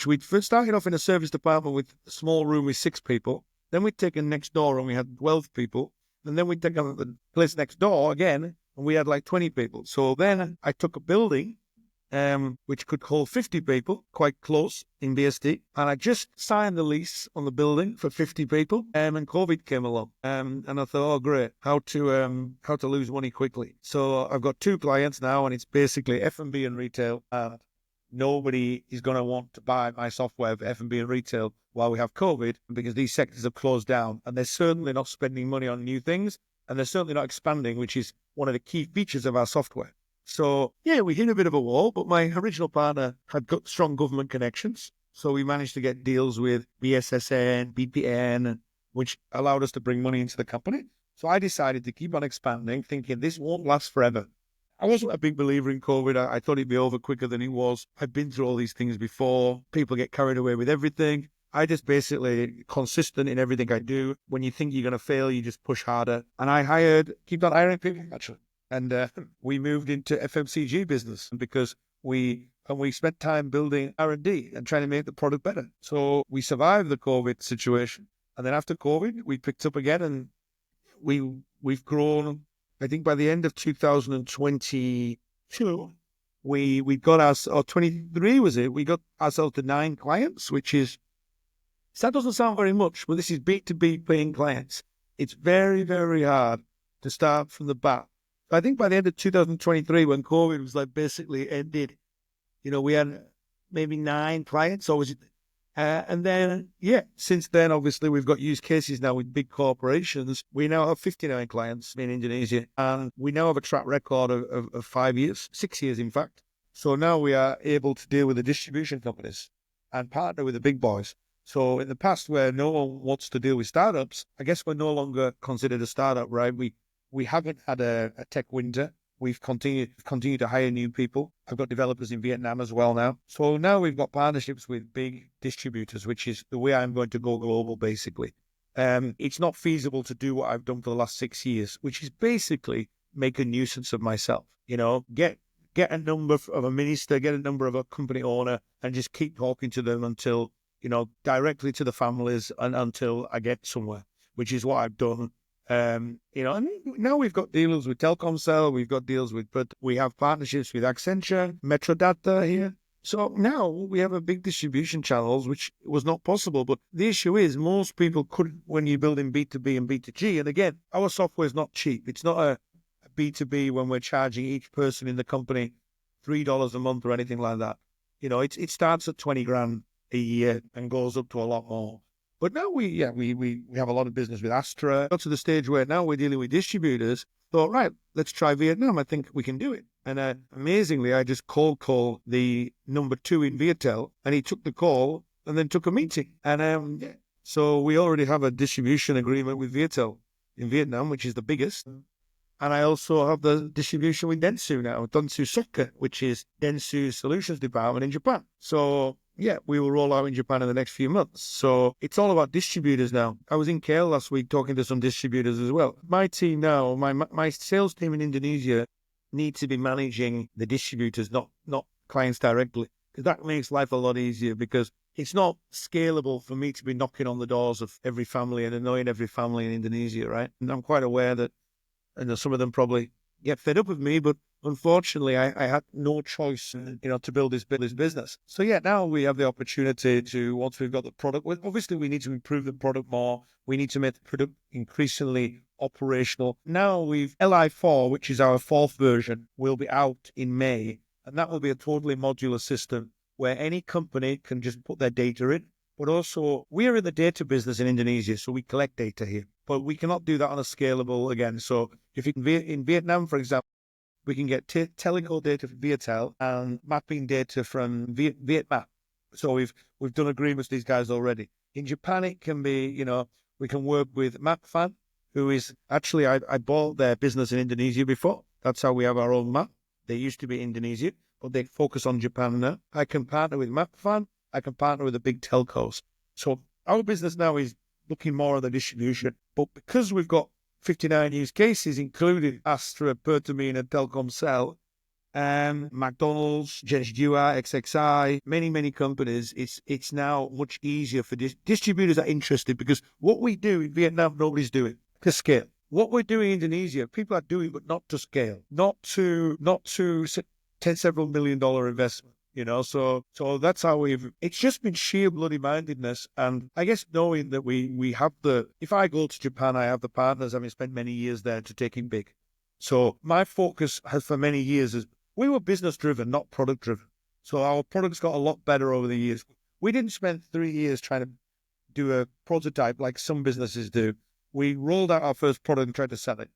we'd first started off in a service department with a small room with 6 people. Then we'd taken next door and we had 12 people. And then we'd taken the place next door again and we had like 20 people. So then I took a building which could hold 50 people, quite close in BSD. And I just signed the lease on the building for 50 people, and COVID came along. And I thought, oh, great, how to lose money quickly. So I've got 2 clients now, and it's basically F&B and retail. Nobody is going to want to buy my software for F&B and retail while we have COVID, because these sectors have closed down, and they're certainly not spending money on new things, and they're certainly not expanding, which is one of the key features of our software. So, we hit a bit of a wall, but my original partner had got strong government connections. So we managed to get deals with BSSN, BPN, which allowed us to bring money into the company. So I decided to keep on expanding, thinking this won't last forever. I wasn't a big believer in COVID. I thought it'd be over quicker than it was. I've been through all these things before. People get carried away with everything. I just basically consistent in everything I do. When you think you're going to fail, you just push harder. And I keep on hiring people, actually. And we moved into FMCG business because we spent time building R&D and trying to make the product better. So we survived the COVID situation. And then after COVID, we picked up again and we've grown. I think by the end of 2022, we got or 23 was it? We got ourselves to 9 clients, that doesn't sound very much, but this is B2B paying clients. It's very, very hard to start from the back. I think by the end of 2023, when COVID was basically ended, we had maybe 9 clients. And then, since then, obviously, we've got use cases now with big corporations. We now have 59 clients in Indonesia, and we now have a track record of 5 years, 6 years, in fact. So now we are able to deal with the distribution companies and partner with the big boys. So in the past, where no one wants to deal with startups, I guess we're no longer considered a startup, right? We haven't had a tech winter. We've continued to hire new people. I've got developers in Vietnam as well now. So now we've got partnerships with big distributors, which is the way I'm going to go global, basically. It's not feasible to do what I've done for the last 6 years, which is basically make a nuisance of myself. Get a number of a minister, get a number of a company owner, and just keep talking to them until, directly to the families and until I get somewhere, which is what I've done. And now we've got deals with Telkomsel, we've got deals but we have partnerships with Accenture, Metrodata here, So now we have a big distribution channels, which was not possible. But the issue is most people couldn't when you're building B2B and B2G. And again, our software is not cheap. It's not a B2B when we're charging each person in the company $3 a month or anything like that. It starts at 20 grand a year and goes up to a lot more. But now we have a lot of business with Astra. Got to the stage where now we're dealing with distributors. Thought, right, let's try Vietnam. I think we can do it. And amazingly, I just cold called the number 2 in Viettel, and he took the call and then took a meeting. And so we already have a distribution agreement with Viettel in Vietnam, which is the biggest. And I also have the distribution with Dentsu now, Dentsu Soccer, which is Dentsu Solutions Department in Japan. So yeah, we will roll out in Japan in the next few months. So it's all about distributors now. I was in KL last week talking to some distributors as well. My team now, my sales team in Indonesia need to be managing the distributors, not clients directly, because that makes life a lot easier, because it's not scalable for me to be knocking on the doors of every family and annoying every family in Indonesia, right? And I'm quite aware that some of them probably get fed up with me, but unfortunately, I had no choice, to build this business. So yeah, now we have the opportunity to, once we've got the product, obviously we need to improve the product more. We need to make the product increasingly operational. Now LI4, which is our 4th version, will be out in May, and that will be a totally modular system where any company can just put their data in. But also, we're in the data business in Indonesia, so we collect data here. But we cannot do that on a scalable again. So if you can, in Vietnam, for example, we can get teleco data from Viettel and mapping data from Vietmap. So we've done agreements with these guys already. In Japan, it can be, we can work with MapFan, who is actually, I bought their business in Indonesia before. That's how we have our own map. They used to be Indonesia, but they focus on Japan now. I can partner with MapFan. I can partner with the big telcos. So our business now is looking more at the distribution. But because we've got 59 use cases, including Astra, Pertamina, and Telkomsel, McDonald's, Jetsua, XXI, many companies, it's now much easier for distributors are interested, because what we do in Vietnam, nobody's doing to scale. What we're doing in Indonesia, people are doing, but not to scale, not to several $1 million investment. So that's how it's just been sheer bloody mindedness. And I guess knowing that we have if I go to Japan, I have the partners, having spent many years there, to take it big. So my focus has for many years is, we were business driven, not product driven. So our products got a lot better over the years. We didn't spend 3 years trying to do a prototype like some businesses do. We rolled out our first product and tried to sell it.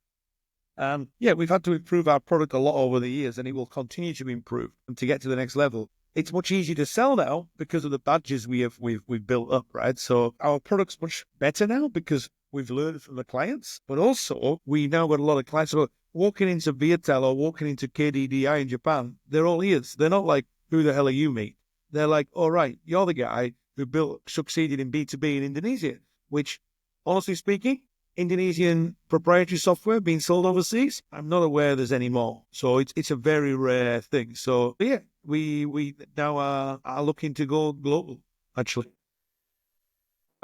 And we've had to improve our product a lot over the years, and it will continue to improve. And to get to the next level, it's much easier to sell now because of the badges we've built up, right? So our product's much better now because we've learned from the clients, but also we now got a lot of clients. So walking into Viettel or walking into KDDI in Japan, they're all ears. They're not like, who the hell are you, mate? They're like, all right, you're the guy who succeeded in B2B in Indonesia, which, honestly speaking, Indonesian proprietary software being sold overseas, I'm not aware there's any more. So it's a very rare thing. So yeah, we now are looking to go global, actually.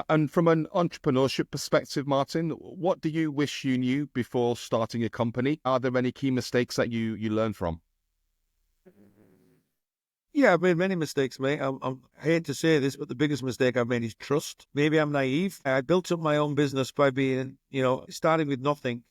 And from an entrepreneurship perspective, Martyn, what do you wish you knew before starting a company? Are there any key mistakes that you learned from? Yeah, I've made many mistakes, mate. I hate to say this, but the biggest mistake I've made is trust. Maybe I'm naive. I built up my own business by being, starting with nothing,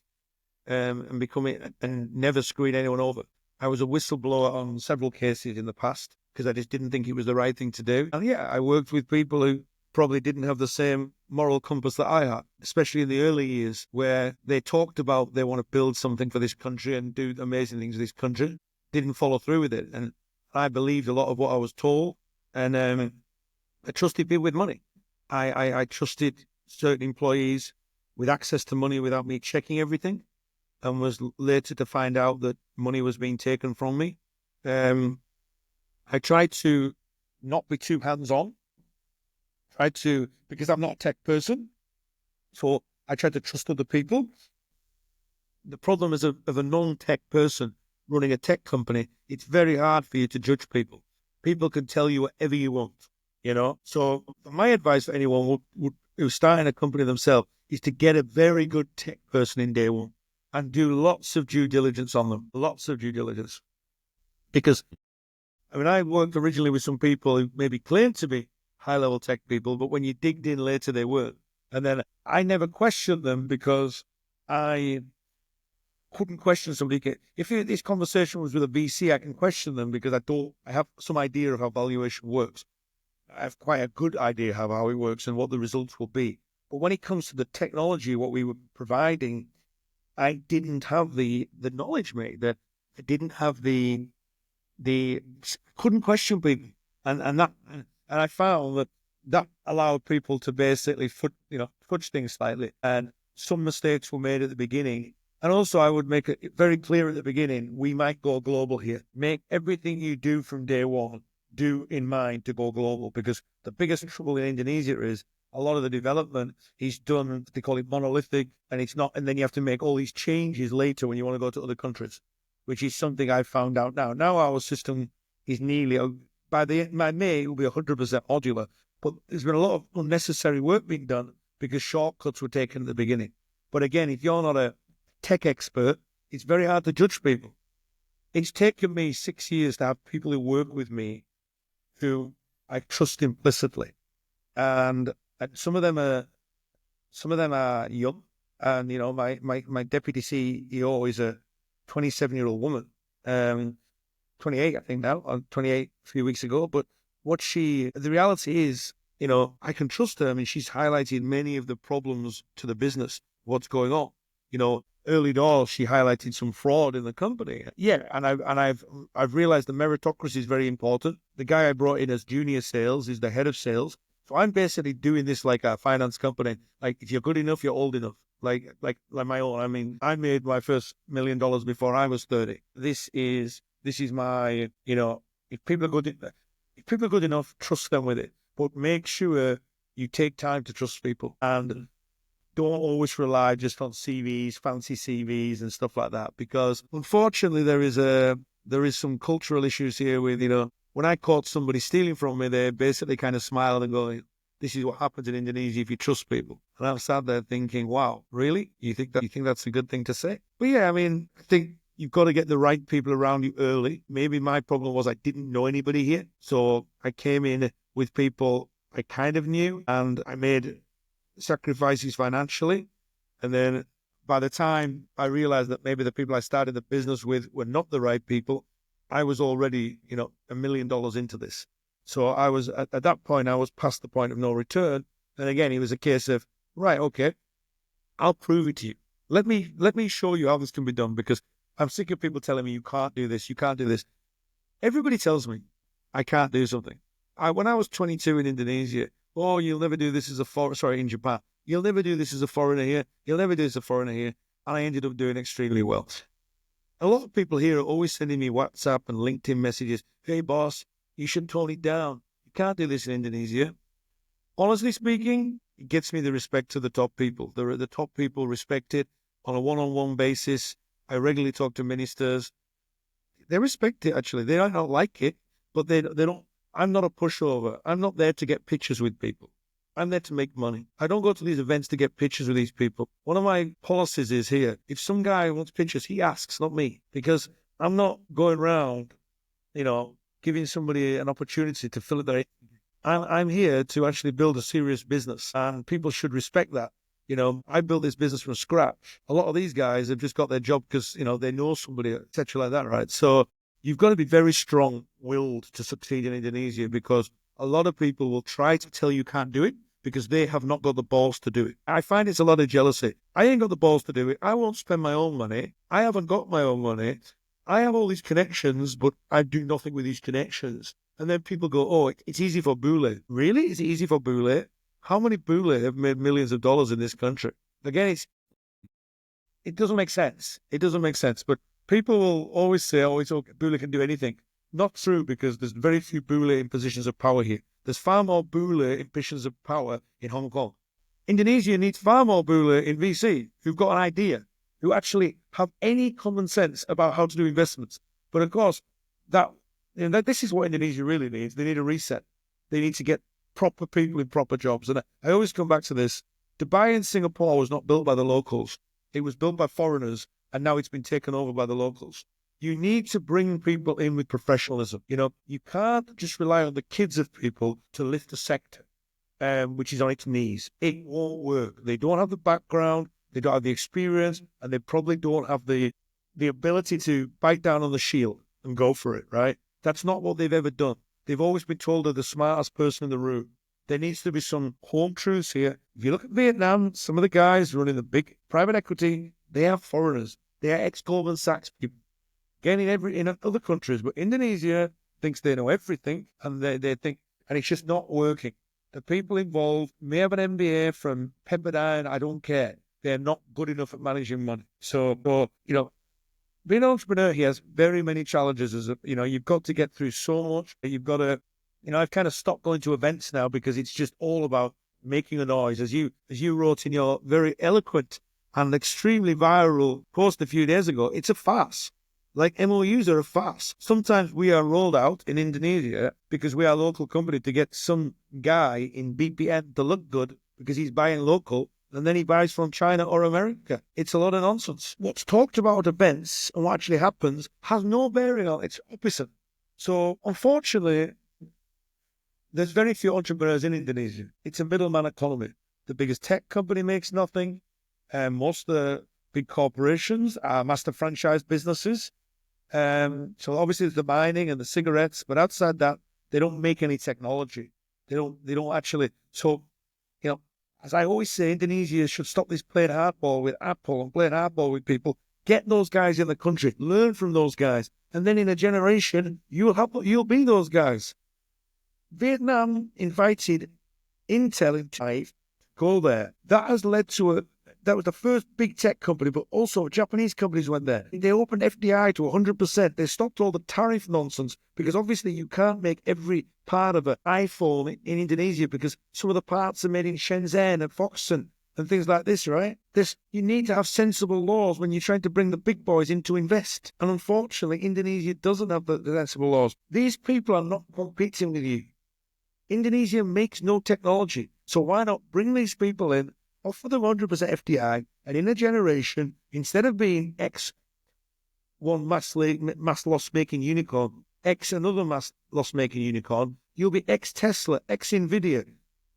and becoming, and never screwing anyone over. I was a whistleblower on several cases in the past because I just didn't think it was the right thing to do. And yeah, I worked with people who probably didn't have the same moral compass that I had, especially in the early years where they talked about they want to build something for this country and do amazing things in this country, didn't follow through with it. And I believed a lot of what I was told, and I trusted people with money. I trusted certain employees with access to money without me checking everything, and was later to find out that money was being taken from me. I tried to not be too hands-on. Because I'm not a tech person, so I tried to trust other people. The problem is of a non-tech person running a tech company, it's very hard for you to judge people. People can tell you whatever you want, So my advice for anyone who's starting a company themselves is to get a very good tech person in day one and do lots of due diligence on them, lots of due diligence. Because I mean, I worked originally with some people who maybe claimed to be high-level tech people, but when you digged in later, they weren't. And then I never questioned them because I couldn't question somebody. If this conversation was with a VC, I can question them because I have some idea of how valuation works. I have quite a good idea how it works and what the results will be. But when it comes to the technology, what we were providing, I didn't have the knowledge, mate. That I didn't have couldn't question people, and I found that allowed people to basically fudge things slightly, and some mistakes were made at the beginning. And also, I would make it very clear at the beginning: we might go global here. Make everything you do from day one do in mind to go global, because the biggest trouble in Indonesia is a lot of the development is done, they call it monolithic, and it's not, and then you have to make all these changes later when you want to go to other countries, which is something I found out now. Now our system is nearly, by May, it will be 100% modular, but there's been a lot of unnecessary work being done because shortcuts were taken at the beginning. But again, if you're not a tech expert, it's very hard to judge people. It's taken me 6 years to have people who work with me who I trust implicitly, and some of them are young, and my deputy CEO is a 27-year-old woman, 28 I think now, or 28 a few weeks ago. But the reality is, I can trust her. I mean, she's highlighted many of the problems to the business, what's going on. Early doors, she highlighted some fraud in the company. Yeah, and I've realized the meritocracy is very important. The guy I brought in as junior sales is the head of sales. So I'm basically doing this like a finance company. Like, if you're good enough, you're old enough. Like my own. I mean, I made my first $1 million before I was 30. This is my, if people are good enough, trust them with it. But make sure you take time to trust people, and don't always rely just on CVs, fancy CVs and stuff like that, because unfortunately there is some cultural issues here with, when I caught somebody stealing from me, they basically kind of smiled and go, this is what happens in Indonesia if you trust people. And I sat there thinking, wow, really? You think that's a good thing to say? But yeah, I mean, I think you've got to get the right people around you early. Maybe my problem was I didn't know anybody here. So I came in with people I kind of knew, and I made sacrifices financially. And then by the time I realized that maybe the people I started the business with were not the right people, I was already, $1 million into this. So I was at that point, I was past the point of no return. And again, it was a case of, right, okay, I'll prove it to you. Let me show you how this can be done, because I'm sick of people telling me you can't do this, you can't do this. Everybody tells me I can't do something. When I was 22 in Indonesia, oh, you'll never do this as a foreigner, in Japan. You'll never do this as a foreigner here. You'll never do this as a foreigner here. And I ended up doing extremely well. A lot of people here are always sending me WhatsApp and LinkedIn messages. Hey, boss, you should tone it down. You can't do this in Indonesia. Honestly speaking, it gets me the respect to the top people. The top people respect it on a one-on-one basis. I regularly talk to ministers. They respect it, actually. They might not like it, but they don't. I'm not a pushover. I'm not there to get pictures with people. I'm there to make money. I don't go to these events to get pictures with these people. One of my policies is here: if some guy wants pictures, he asks, not me, because I'm not going around, giving somebody an opportunity to fill it their. I'm here to actually build a serious business, and people should respect that. I built this business from scratch. A lot of these guys have just got their job because, they know somebody, etc. like that, right? So you've got to be very strong-willed to succeed in Indonesia, because a lot of people will try to tell you can't do it because they have not got the balls to do it. I find it's a lot of jealousy. I ain't got the balls to do it. I won't spend my own money. I haven't got my own money. I have all these connections, but I do nothing with these connections. And then people go, oh, it's easy for Bule. Really? Is it easy for Bule? How many Bule have made millions of dollars in this country? Again, it doesn't make sense. It doesn't make sense. But people will always say, oh, it's okay, Bule can do anything. Not true, because there's very few Bule in positions of power here. There's far more Bule in positions of power in Hong Kong. Indonesia needs far more Bule in VC who've got an idea, who actually have any common sense about how to do investments. But of course, this is what Indonesia really needs. They need a reset. They need to get proper people in proper jobs. And I always come back to this. Dubai and Singapore was not built by the locals. It was built by foreigners, and now it's been taken over by the locals. You need to bring people in with professionalism. You can't just rely on the kids of people to lift a sector, which is on its knees. It won't work. They don't have the background, they don't have the experience, and they probably don't have the ability to bite down on the shield and go for it, right? That's not what they've ever done. They've always been told they're the smartest person in the room. There needs to be some home truths here. If you look at Vietnam, some of the guys running the big private equity, they are foreigners. They are ex-Goldman Sachs people. Again, in other countries, but Indonesia thinks they know everything, and they think, and it's just not working. The people involved may have an MBA from Pepperdine, I don't care. They're not good enough at managing money. So being an entrepreneur here has very many challenges. You've got to get through so much. You've got to, I've kind of stopped going to events now because it's just all about making a noise. As you wrote in your very eloquent and extremely viral post a few days ago, it's a farce. Like MOUs are a farce. Sometimes we are rolled out in Indonesia because we are a local company to get some guy in BPM to look good because he's buying local, and then he buys from China or America. It's a lot of nonsense. What's talked about at events and what actually happens has no bearing on it. It's opposite. So unfortunately, there's very few entrepreneurs in Indonesia. It's a middleman economy. The biggest tech company makes nothing. Most of the big corporations are master franchise businesses. So obviously there's the mining and the cigarettes, but outside that, they don't make any technology. They don't actually. So, as I always say, Indonesia should stop this playing hardball with Apple and playing hardball with people. Get those guys in the country, learn from those guys, and then in a generation, you'll be those guys. Vietnam invited Intel in Thai to go there. That has led to that was the first big tech company, but also Japanese companies went there. They opened FDI to 100%. They stopped all the tariff nonsense because obviously you can't make every part of an iPhone in Indonesia because some of the parts are made in Shenzhen and Foxconn and things like this, right? You need to have sensible laws when you're trying to bring the big boys in to invest. And unfortunately, Indonesia doesn't have the sensible laws. These people are not competing with you. Indonesia makes no technology. So why not bring these people in, offer them 100% FDI, and in a generation, instead of being X, one mass loss-making unicorn, X another mass loss-making unicorn, you'll be X Tesla, X Nvidia,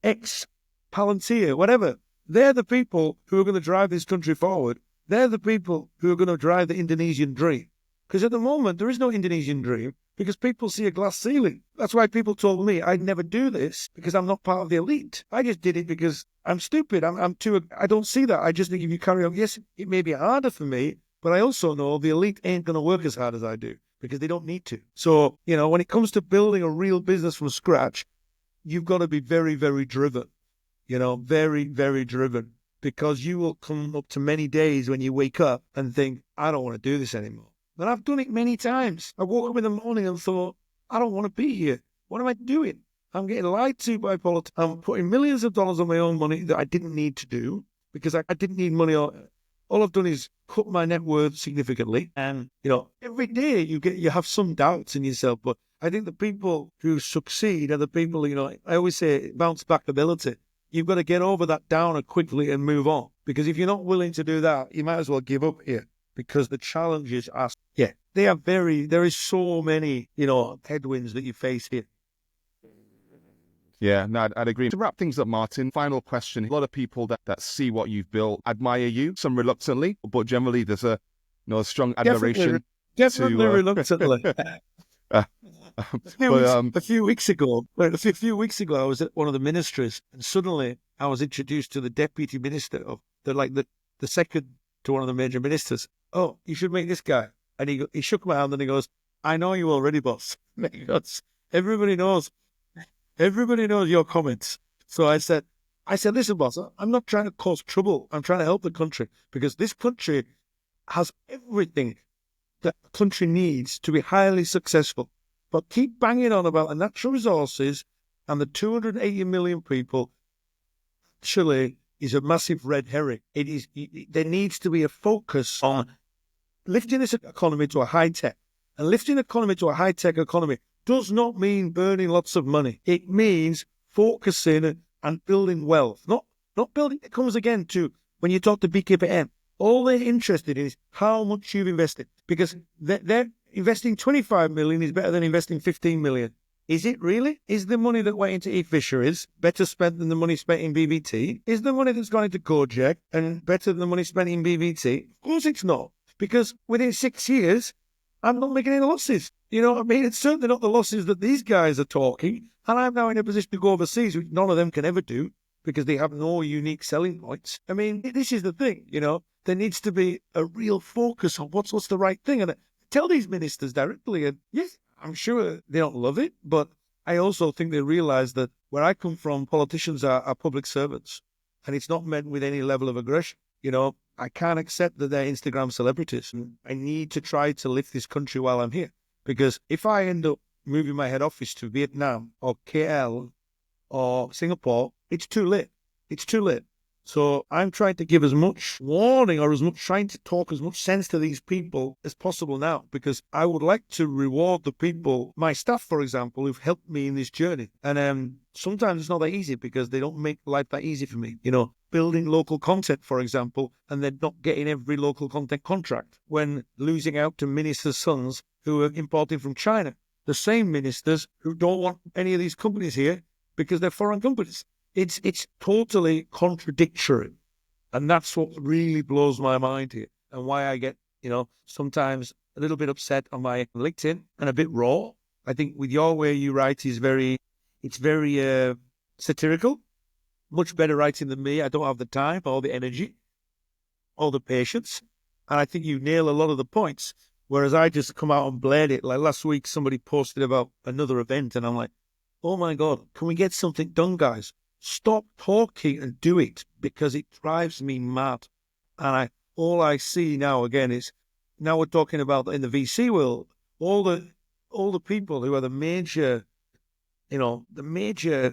X Palantir, whatever. They're the people who are going to drive this country forward. They're the people who are going to drive the Indonesian dream. Because at the moment, there is no Indonesian dream because people see a glass ceiling. That's why people told me I'd never do this because I'm not part of the elite. I just did it because I'm stupid. I don't see that. I just think if you carry on, yes, it may be harder for me, but I also know the elite ain't going to work as hard as I do because they don't need to. So, when it comes to building a real business from scratch, you've got to be very, very driven, very, very driven, because you will come up to many days when you wake up and think, I don't want to do this anymore. And I've done it many times. I woke up in the morning and thought, I don't want to be here. What am I doing? I'm getting lied to by politics. I'm putting millions of dollars on my own money that I didn't need to do because I didn't need money. All I've done is cut my net worth significantly. And, every day you have some doubts in yourself. But I think the people who succeed are the people, I always say bounce back ability. You've got to get over that downer quickly and move on. Because if you're not willing to do that, you might as well give up here. Because the challenges are, there is so many, headwinds that you face here. Yeah, no, I'd agree. To wrap things up, Martyn, final question. A lot of people that see what you've built admire you, some reluctantly, but generally there's a strong admiration. Definitely reluctantly. A few weeks ago, I was at one of the ministries, and suddenly I was introduced to the deputy minister of the second to one of the major ministers. Oh, you should meet this guy. And he shook my hand and he goes, I know you already, boss. And he goes, everybody knows your comments. So I said, listen, boss, I'm not trying to cause trouble. I'm trying to help the country because this country has everything that the country needs to be highly successful. But keep banging on about the natural resources and the 280 million people actually is a massive red herring. There needs to be a focus on lifting this economy to a high-tech. And lifting the economy to a high-tech economy does not mean burning lots of money. It means focusing and building wealth. Not building. It comes again to when you talk to BKPM. All they're interested in is how much you've invested. because they're investing 25 million is better than investing 15 million. Is it really? Is the money that went into e-fisheries better spent than the money spent in BVT? Is the money that's gone into Gojek and better than the money spent in BVT? Of course it's not, because within 6 years, I'm not making any losses. You know what I mean? It's certainly not the losses that these guys are talking. And I'm now in a position to go overseas, which none of them can ever do because they have no unique selling points. I mean, this is the thing, you know. There needs to be a real focus on what's the right thing. And I tell these ministers directly, and yes, I'm sure they don't love it, but I also think they realize that where I come from, politicians are public servants, and it's not meant with any level of aggression. You know, I can't accept that they're Instagram celebrities. I need to try to lift this country while I'm here, because if I end up moving my head office to Vietnam or KL or Singapore, it's too late. It's too late. So I'm trying to give as much warning or trying to talk as much sense to these people as possible now, because I would like to reward the people, my staff, for example, who've helped me in this journey. And sometimes it's not that easy because they don't make life that easy for me. You know, building local content, for example, and then not getting every local content contract when losing out to ministers' sons who are importing from China. The same ministers who don't want any of these companies here because they're foreign companies. It's totally contradictory. And that's what really blows my mind here, and why I get, you know, sometimes a little bit upset on my LinkedIn and a bit raw. I think with your way you write is very satirical, much better writing than me. I don't have the time or the energy or the patience. And I think you nail a lot of the points, whereas I just come out and blade it. Like last week, somebody posted about another event, and I'm like, oh my God, can we get something done, guys? Stop talking and do it, because it drives me mad. And all I see now again is, now we're talking about in the VC world, all the people who are the major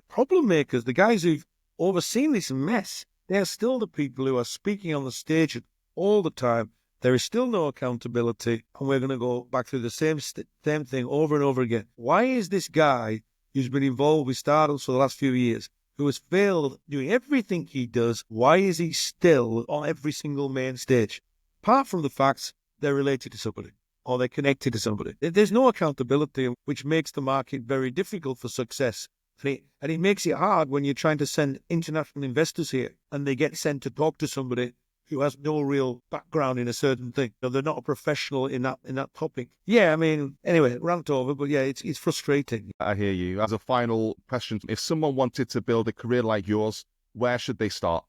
problem makers, the guys who've overseen this mess, they're still the people who are speaking on the stage all the time. There is still no accountability, and we're going to go back through the same thing over and over again. Why is this guy who's been involved with startups for the last few years, who has failed doing everything he does, why is he still on every single main stage? Apart from the fact they're related to somebody or they're connected to somebody. There's no accountability, which makes the market very difficult for success. And it makes it hard when you're trying to send international investors here and they get sent to talk to somebody who has no real background in a certain thing. So they're not a professional in that topic. Yeah, I mean, anyway, rant over, but yeah, it's frustrating. I hear you. As a final question, if someone wanted to build a career like yours, where should they start?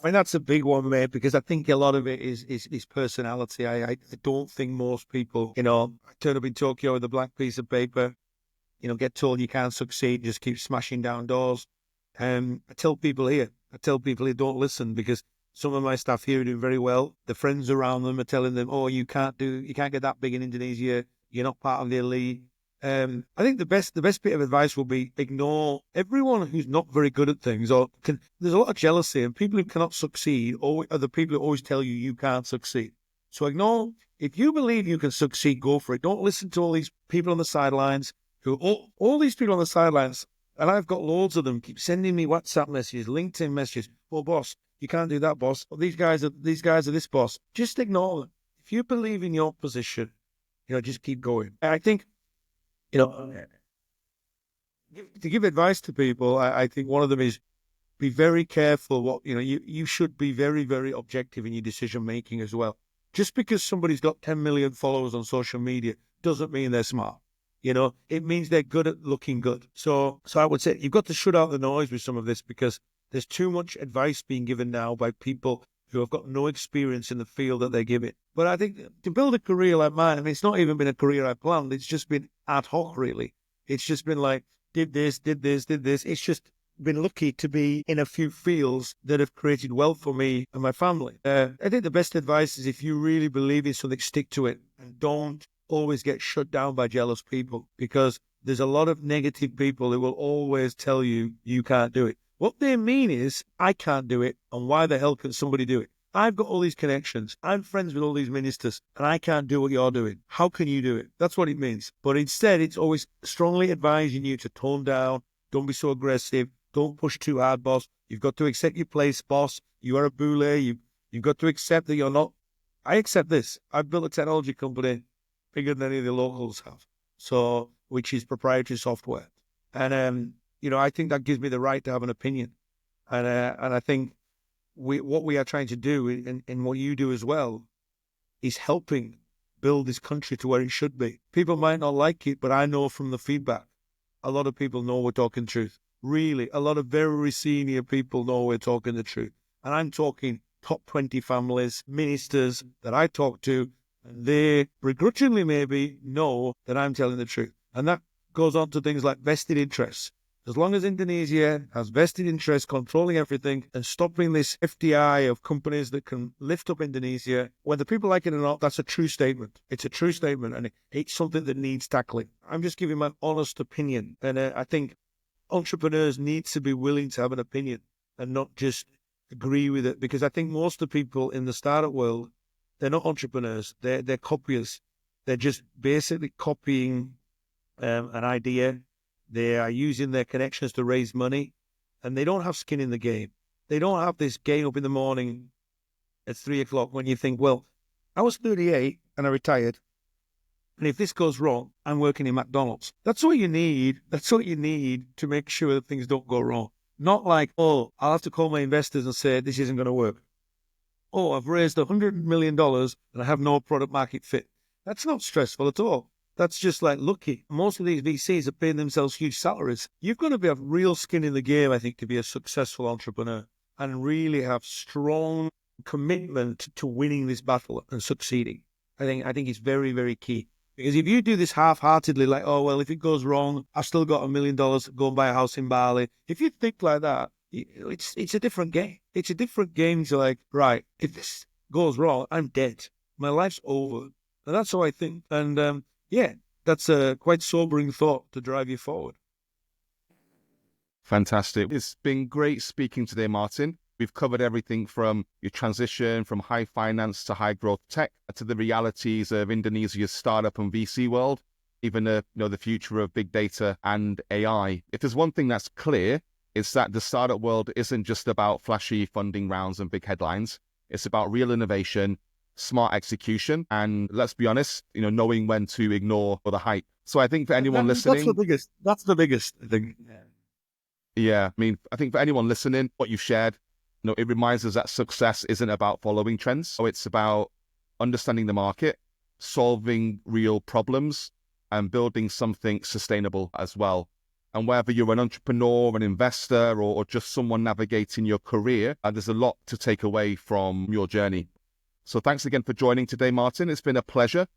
I mean, that's a big one, mate, because I think a lot of it is personality. I don't think most people, you know, turn up in Tokyo with a blank piece of paper, you know, get told you can't succeed, just keep smashing down doors. I tell people here, don't listen, because some of my staff here are doing very well. The friends around them are telling them, oh, you can't get that big in Indonesia. You're not part of the elite. I think the best bit of advice will be ignore everyone who's not very good at things, there's a lot of jealousy, and people who cannot succeed are the people who always tell you can't succeed. So ignore, if you believe you can succeed, go for it. Don't listen to all these people on the sidelines all these people on the sidelines. And I've got loads of them keep sending me WhatsApp messages, LinkedIn messages. Oh, boss, you can't do that, boss. Or these guys are this, boss. Just ignore them. If you believe in your position, you know, just keep going. And I think, you know, to give advice to people, I think one of them is be very careful. You should be very, very objective in your decision making as well. Just because somebody's got 10 million followers on social media doesn't mean they're smart. You know, it means they're good at looking good. So I would say you've got to shut out the noise with some of this, because there's too much advice being given now by people who have got no experience in the field that they give it. But I think to build a career like mine, I mean, it's not even been a career I planned. It's just been ad hoc, really. It's just been like, did this. It's just been lucky to be in a few fields that have created wealth for me and my family. I think the best advice is, if you really believe in something, stick to it, and don't always get shut down by jealous people, because there's a lot of negative people who will always tell you can't do it. What they mean is, I can't do it, and why the hell can somebody do it? I've got all these connections, I'm friends with all these ministers, and I can't do what you're doing. How can you do it? That's what it means. But instead, it's always strongly advising you to tone down, don't be so aggressive, don't push too hard, boss. You've got to accept your place, boss. You are a boule. You've got to accept that you're not I accept this. I've built a technology company bigger than any of the locals have, so which is proprietary software. And I think that gives me the right to have an opinion. And I think what we are trying to do, and what you do as well, is helping build this country to where it should be. People might not like it, but I know from the feedback, a lot of people know we're talking truth. Really, a lot of very senior people know we're talking the truth. And I'm talking top 20 families, ministers that I talk to, and they begrudgingly maybe know that I'm telling the truth. And that goes on to things like vested interests. As long as Indonesia has vested interests controlling everything and stopping this FDI of companies that can lift up Indonesia, whether people like it or not, that's a true statement. It's a true statement, and it's something that needs tackling. I'm just giving my honest opinion. And I think entrepreneurs need to be willing to have an opinion and not just agree with it, because I think most of the people in the startup world, they're not entrepreneurs. They're copiers. They're just basically copying an idea. They are using their connections to raise money, and they don't have skin in the game. They don't have this getting up in the morning at 3 o'clock when you think, well, I was 38 and I retired, and if this goes wrong, I'm working in McDonald's. That's what you need. That's what you need to make sure that things don't go wrong. Not like, oh, I'll have to call my investors and say this isn't going to work. Oh, I've raised $100 million and I have no product market fit. That's not stressful at all. That's just like lucky. Most of these VCs are paying themselves huge salaries. You've got to have real skin in the game, I think, to be a successful entrepreneur and really have strong commitment to winning this battle and succeeding. I think it's very, very key. Because if you do this half-heartedly, like, oh, well, if it goes wrong, I've still got $1 million to go and buy a house in Bali. If you think like that, it's a different game. It's a different game to like, right, if this goes wrong, I'm dead. My life's over. And that's how I think. And yeah, that's a quite sobering thought to drive you forward. Fantastic. It's been great speaking today, Martyn. We've covered everything from your transition from high finance to high growth tech to the realities of Indonesia's startup and VC world, even the future of big data and AI. If there's one thing that's clear, it's that the startup world isn't just about flashy funding rounds and big headlines. It's about real innovation, smart execution, and let's be honest, knowing when to ignore the hype. So I think for anyone listening, that's the biggest thing. Yeah, I think for anyone listening, what you've shared, it reminds us that success isn't about following trends. So it's about understanding the market, solving real problems, and building something sustainable as well. And whether you're an entrepreneur, an investor, or just someone navigating your career, there's a lot to take away from your journey. So thanks again for joining today, Martyn. It's been a pleasure.